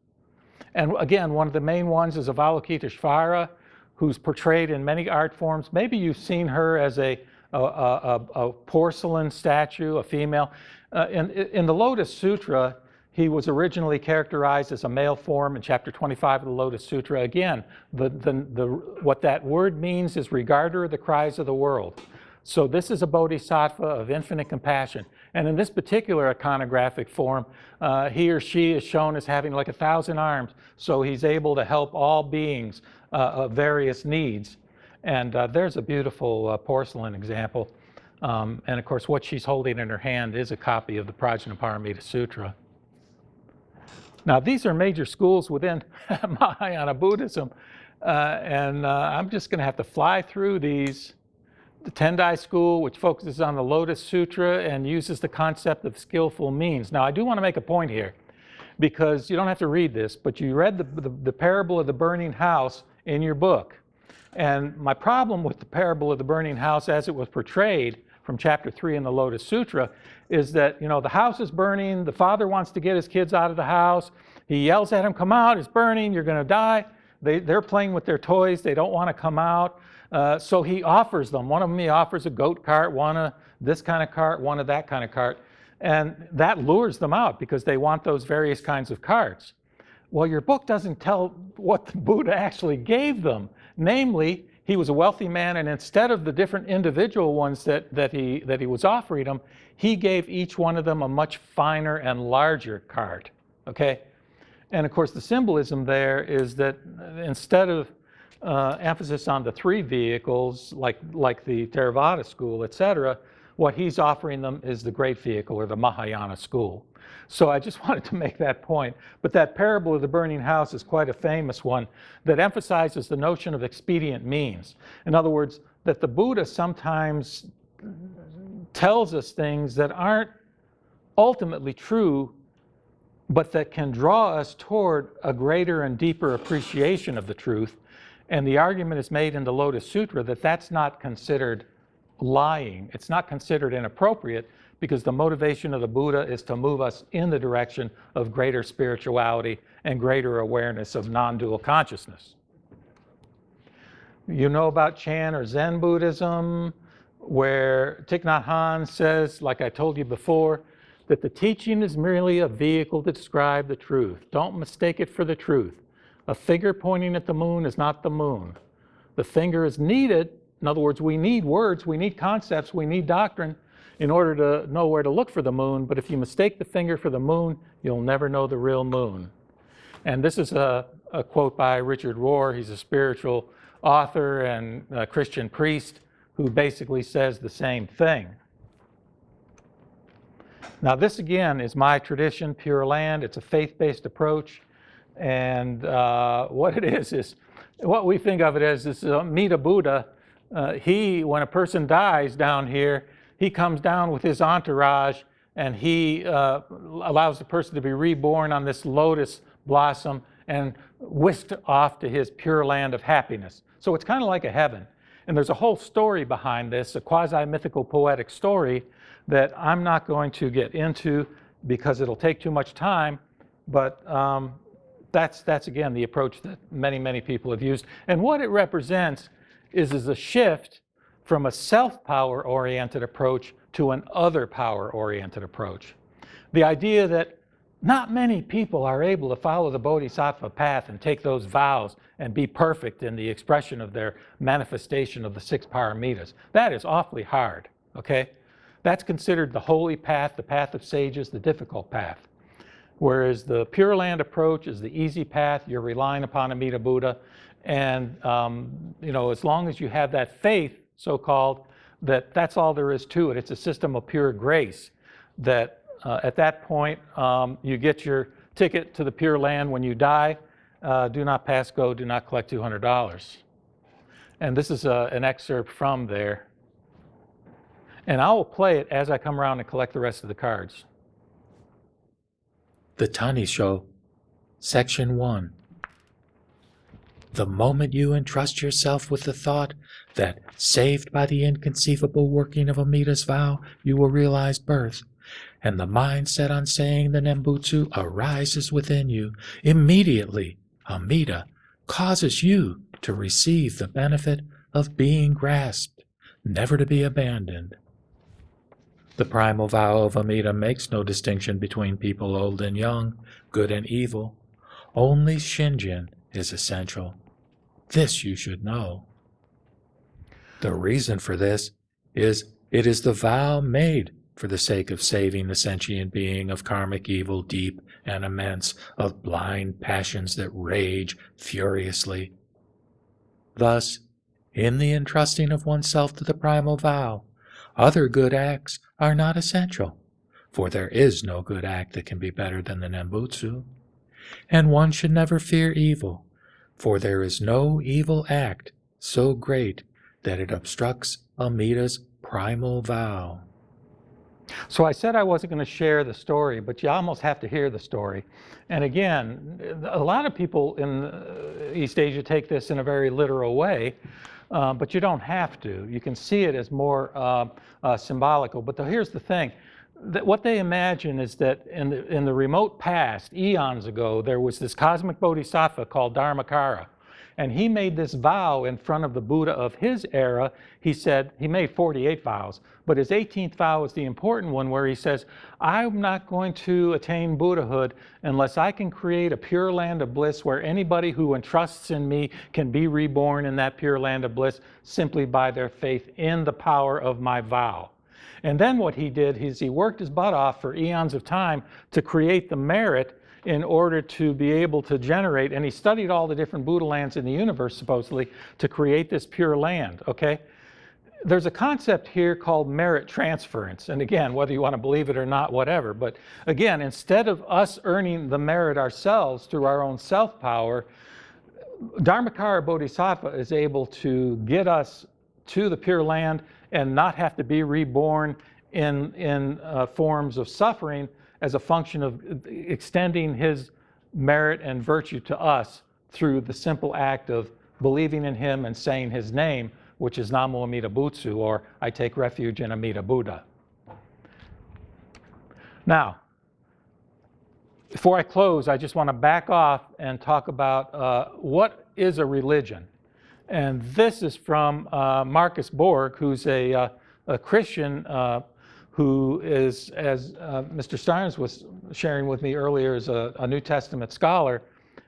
And again, one of the main ones is Avalokiteshvara, who's portrayed in many art forms. Maybe you've seen her as a porcelain statue, a female. In the Lotus Sutra, he was originally characterized as a male form in chapter 25 of the Lotus Sutra. Again, what that word means is regarder of the cries of the world. So this is a bodhisattva of infinite compassion. And in this particular iconographic form, he or she is shown as having like 1,000 arms. So he's able to help all beings of various needs. And there's a beautiful porcelain example. And of course, what she's holding in her hand is a copy of the Prajnaparamita Sutra. Now, these are major schools within Mahayana Buddhism. And I'm just going to have to fly through these. The Tendai school, which focuses on the Lotus Sutra and uses the concept of skillful means. Now, I do want to make a point here, because you don't have to read this, but you read the parable of the burning house in your book. And my problem with the parable of the burning house as it was portrayed from chapter 3 in the Lotus Sutra is that, you know, the house is burning, the father wants to get his kids out of the house, he yells at them, come out, it's burning, you're going to die. They're playing with their toys, they don't want to come out. So he offers them. One of them, he offers a goat cart, one of this kind of cart, one of that kind of cart. And that lures them out because they want those various kinds of carts. Well, your book doesn't tell what the Buddha actually gave them. Namely, he was a wealthy man, and instead of the different individual ones that he was offering them, he gave each one of them a much finer and larger cart. Okay? And of course, the symbolism there is that instead of emphasis on the 3 vehicles, like the Theravada school, etc., what he's offering them is the great vehicle, or the Mahayana school. So I just wanted to make that point. But that parable of the burning house is quite a famous one that emphasizes the notion of expedient means. In other words, that the Buddha sometimes tells us things that aren't ultimately true, but that can draw us toward a greater and deeper appreciation of the truth. And the argument is made in the Lotus Sutra that that's not considered lying. It's not considered inappropriate because the motivation of the Buddha is to move us in the direction of greater spirituality and greater awareness of non-dual consciousness. You know about Chan or Zen Buddhism, where Thich Nhat Hanh says, like I told you before, that the teaching is merely a vehicle to describe the truth. Don't mistake it for the truth. A finger pointing at the moon is not the moon. The finger is needed. In other words, we need words, we need concepts, we need doctrine in order to know where to look for the moon. But if you mistake the finger for the moon, you'll never know the real moon. And this is a quote by Richard Rohr. He's a spiritual author and a Christian priest who basically says the same thing. Now, this again is my tradition, Pure Land. It's a faith-based approach. And what it is what we think of it as this Amida Buddha when a person dies down here, he comes down with his entourage and he allows the person to be reborn on this lotus blossom and whisked off to his pure land of happiness. So it's kind of like a heaven. And there's a whole story behind this, a quasi-mythical poetic story that I'm not going to get into because it'll take too much time, but that's again the approach that many people have used. And what it represents is a shift from a self-power oriented approach to an other power oriented approach. The idea that not many people are able to follow the Bodhisattva path and take those vows and be perfect in the expression of their manifestation of the 6 paramitas. That is awfully hard, okay? That's considered the holy path, the path of sages, the difficult path. Whereas the Pure Land approach is the easy path. You're relying upon Amida Buddha. And as long as you have that faith, so-called, that's all there is to it. It's a system of pure grace that at that point, you get your ticket to the Pure Land when you die. Do not pass go, do not collect $200. And this is an excerpt from there. And I will play it as I come around and collect the rest of the cards. The Tani Show, Section 1. The moment you entrust yourself with the thought that, saved by the inconceivable working of Amida's vow, you will realize birth, and the mind set on saying the Nembutsu arises within you, immediately Amida causes you to receive the benefit of being grasped, never to be abandoned. The primal vow of Amida makes no distinction between people old and young, good and evil. Only Shinjin is essential. This you should know. The reason for this is it is the vow made for the sake of saving the sentient being of karmic evil deep and immense, of blind passions that rage furiously. Thus, in the entrusting of oneself to the primal vow, other good acts are not essential, for there is no good act that can be better than the Nembutsu. And one should never fear evil, for there is no evil act so great that it obstructs Amida's primal vow. So I said I wasn't going to share the story, but you almost have to hear the story. And again, a lot of people in East Asia take this in a very literal way, but you don't have to. You can see it as more symbolical. But here's the thing. What they imagine is that in the remote past, eons ago, there was this cosmic bodhisattva called Dharmakara. And he made this vow in front of the Buddha of his era. He said, he made 48 vows, but his 18th vow is the important one where he says, I'm not going to attain Buddhahood unless I can create a pure land of bliss where anybody who entrusts in me can be reborn in that pure land of bliss simply by their faith in the power of my vow. And then what he did is he worked his butt off for eons of time to create the merit in order to be able to generate, and he studied all the different Buddha lands in the universe, supposedly, to create this pure land, okay? There's a concept here called merit transference, and again, whether you want to believe it or not, whatever, but again, instead of us earning the merit ourselves through our own self-power, Dharmakara Bodhisattva is able to get us to the pure land and not have to be reborn in forms of suffering as a function of extending his merit and virtue to us through the simple act of believing in him and saying his name, which is Namo Amida Butsu, or I take refuge in Amida Buddha. Now, before I close, I just want to back off and talk about what is a religion. And this is from Marcus Borg, who's a Christian who is, as Mr. Stearns was sharing with me earlier, is a New Testament scholar.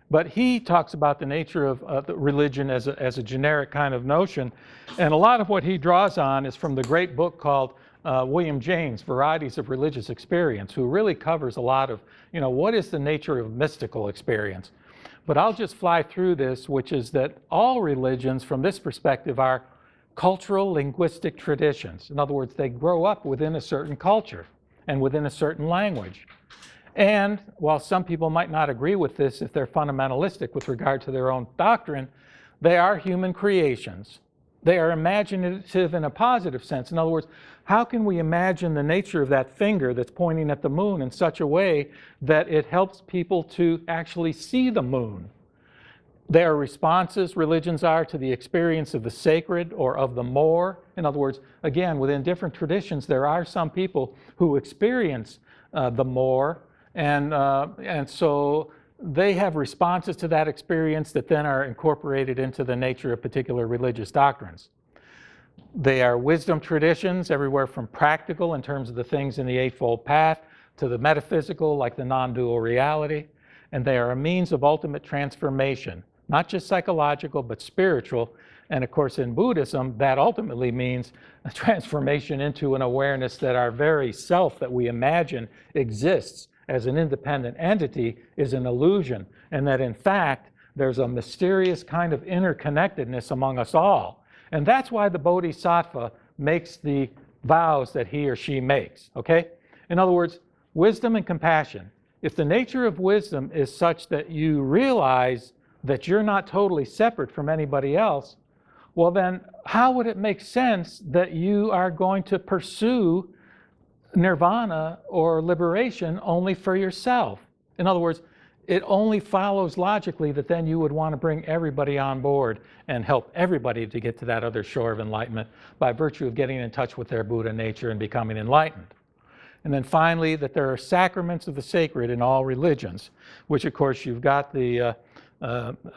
But he talks about the nature of the religion as a generic kind of notion. And a lot of what he draws on is from the great book called William James, Varieties of Religious Experience, who really covers a lot of, what is the nature of mystical experience. But I'll just fly through this, which is that all religions from this perspective are cultural linguistic traditions. In other words, they grow up within a certain culture and within a certain language. And while some people might not agree with this if they're fundamentalistic with regard to their own doctrine, they are human creations. they are imaginative in a positive sense. In other words, how can we imagine the nature of that finger that's pointing at the moon in such a way that it helps people to actually see the moon? They are responses, religions are, to the experience of the sacred or of the more. In other words, again, within different traditions, there are some people who experience the more, and so they have responses to that experience that then are incorporated into the nature of particular religious doctrines. They are wisdom traditions, everywhere from practical in terms of the things in the Eightfold Path to the metaphysical, like the non-dual reality. And they are a means of ultimate transformation, not just psychological, but spiritual. And of course, in Buddhism, that ultimately means a transformation into an awareness that our very self that we imagine exists as an independent entity is an illusion, and that in fact, there's a mysterious kind of interconnectedness among us all. And that's why the Bodhisattva makes the vows that he or she makes, okay? In other words, wisdom and compassion. If the nature of wisdom is such that you realize that you're not totally separate from anybody else, well then, how would it make sense that you are going to pursue nirvana or liberation only for yourself? In other words, it only follows logically that then you would want to bring everybody on board and help everybody to get to that other shore of enlightenment by virtue of getting in touch with their Buddha nature and becoming enlightened. And then finally, that there are sacraments of the sacred in all religions, which of course you've got the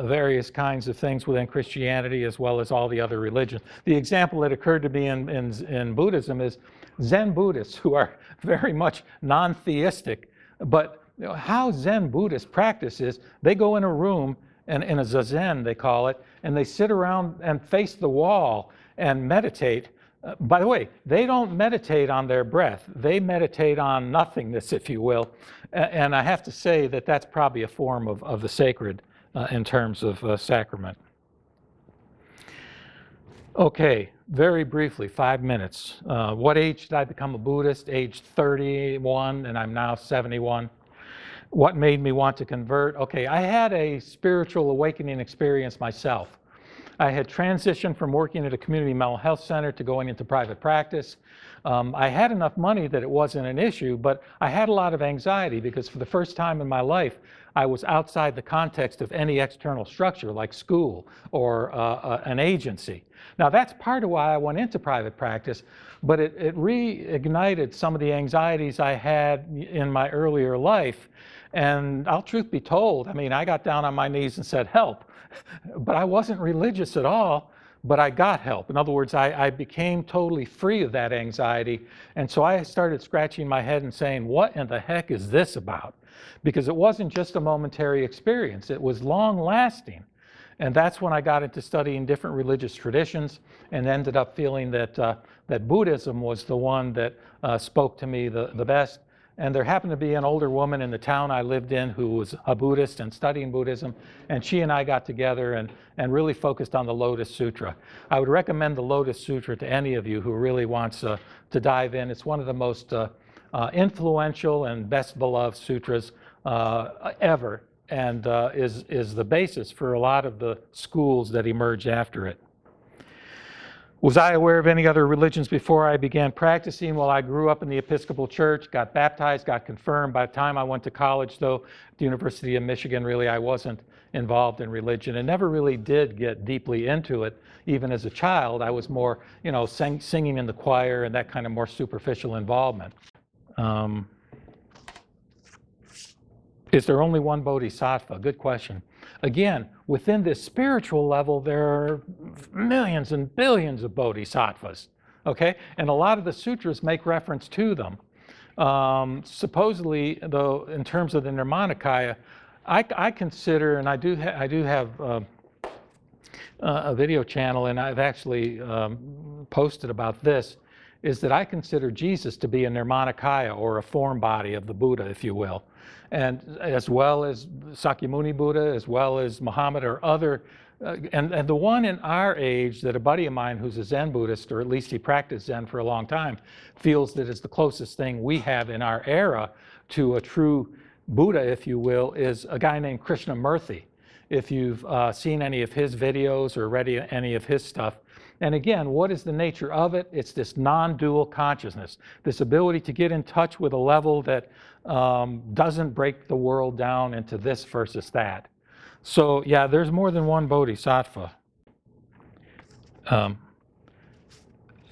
various kinds of things within Christianity as well as all the other religions. The example that occurred to me in Buddhism is Zen Buddhists, who are very much non-theistic, but how Zen Buddhists practice is they go in a room, and in a zazen they call it, and they sit around and face the wall and meditate. By the way, they don't meditate on their breath. They meditate on nothingness, if you will. And I have to say that that's probably a form of the sacred in terms of sacrament. Okay, very briefly, 5 minutes. What age did I become a Buddhist? Age 31, and I'm now 71. What made me want to convert? Okay, I had a spiritual awakening experience myself. I had transitioned from working at a community mental health center to going into private practice. I had enough money that it wasn't an issue, but I had a lot of anxiety because for the first time in my life, I was outside the context of any external structure like school or an agency. Now that's part of why I went into private practice, but it reignited some of the anxieties I had in my earlier life. And I'll truth be told, I mean, I got down on my knees and said, help. But I wasn't religious at all, but I got help. In other words, I became totally free of that anxiety. And so I started scratching my head and saying, what in the heck is this about? Because it wasn't just a momentary experience, it was long lasting. And that's when I got into studying different religious traditions and ended up feeling that, that Buddhism was the one that spoke to me the best. And there happened to be an older woman in the town I lived in who was a Buddhist and studying Buddhism, and she and I got together and really focused on the Lotus Sutra. I would recommend the Lotus Sutra to any of you who really wants to dive in. It's one of the most influential and best beloved sutras ever, and is the basis for a lot of the schools that emerged after it. Was I aware of any other religions before I began practicing? Well, I grew up in the Episcopal Church, got baptized, got confirmed. By the time I went to college, though, at the University of Michigan, really, I wasn't involved in religion and never really did get deeply into it. Even as a child, I was more, you know, singing in the choir and that kind of more superficial involvement. Is there only one Bodhisattva? Good question. Again, within this spiritual level, there are millions and billions of bodhisattvas, okay? And a lot of the sutras make reference to them. Supposedly, though, in terms of the Nirmanakaya, I consider, and I do have a video channel, and I've actually posted about this, is that I consider Jesus to be a Nirmanakaya, or a form body of the Buddha, if you will. And as well as Sakyamuni Buddha, as well as Muhammad or other, and the one in our age that a buddy of mine who's a Zen Buddhist, or at least he practiced Zen for a long time, feels that it's the closest thing we have in our era to a true Buddha, if you will, is a guy named Krishnamurti. If you've seen any of his videos or read any of his stuff, And again, what is the nature of it? It's this non-dual consciousness, this ability to get in touch with a level that doesn't break the world down into this versus that. So yeah, there's more than one bodhisattva.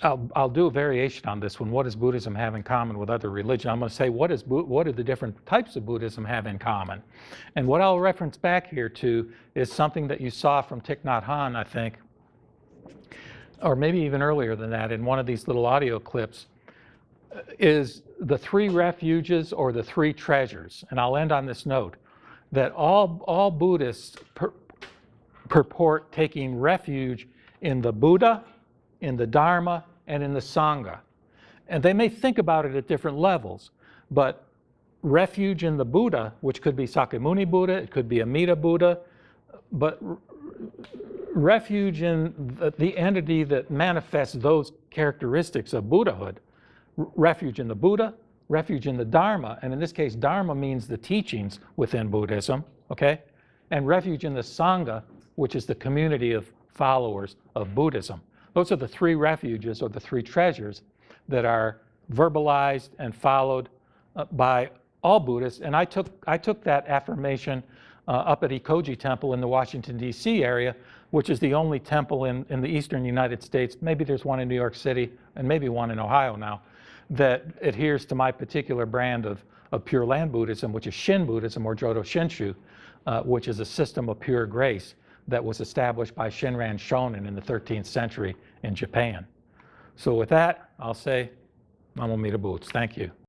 I'll do a variation on this one. What does Buddhism have in common with other religions? I'm going to say, what do the different types of Buddhism have in common? And what I'll reference back here to is something that you saw from Thich Nhat Hanh, I think, or maybe even earlier than that in one of these little audio clips, is the three refuges or the three treasures. And I'll end on this note, that all Buddhists purport taking refuge in the Buddha, in the Dharma, and in the Sangha. And they may think about it at different levels, but refuge in the Buddha, which could be Sakyamuni Buddha, it could be Amida Buddha, but refuge in the entity that manifests those characteristics of Buddhahood, refuge in the Buddha, refuge in the Dharma, and in this case, Dharma means the teachings within Buddhism, okay? And refuge in the Sangha, which is the community of followers of Buddhism. Those are the three refuges or the three treasures that are verbalized and followed by all Buddhists. And I took that affirmation up at Ikoji Temple in the Washington, D.C. area, which is the only temple in the eastern United States, maybe there's one in New York City and maybe one in Ohio now, that adheres to my particular brand of Pure Land Buddhism, which is Shin Buddhism or Jodo Shinshu, which is a system of pure grace that was established by Shinran Shonin in the 13th century in Japan. So with that, I'll say, Namo Amida Boots. Thank you.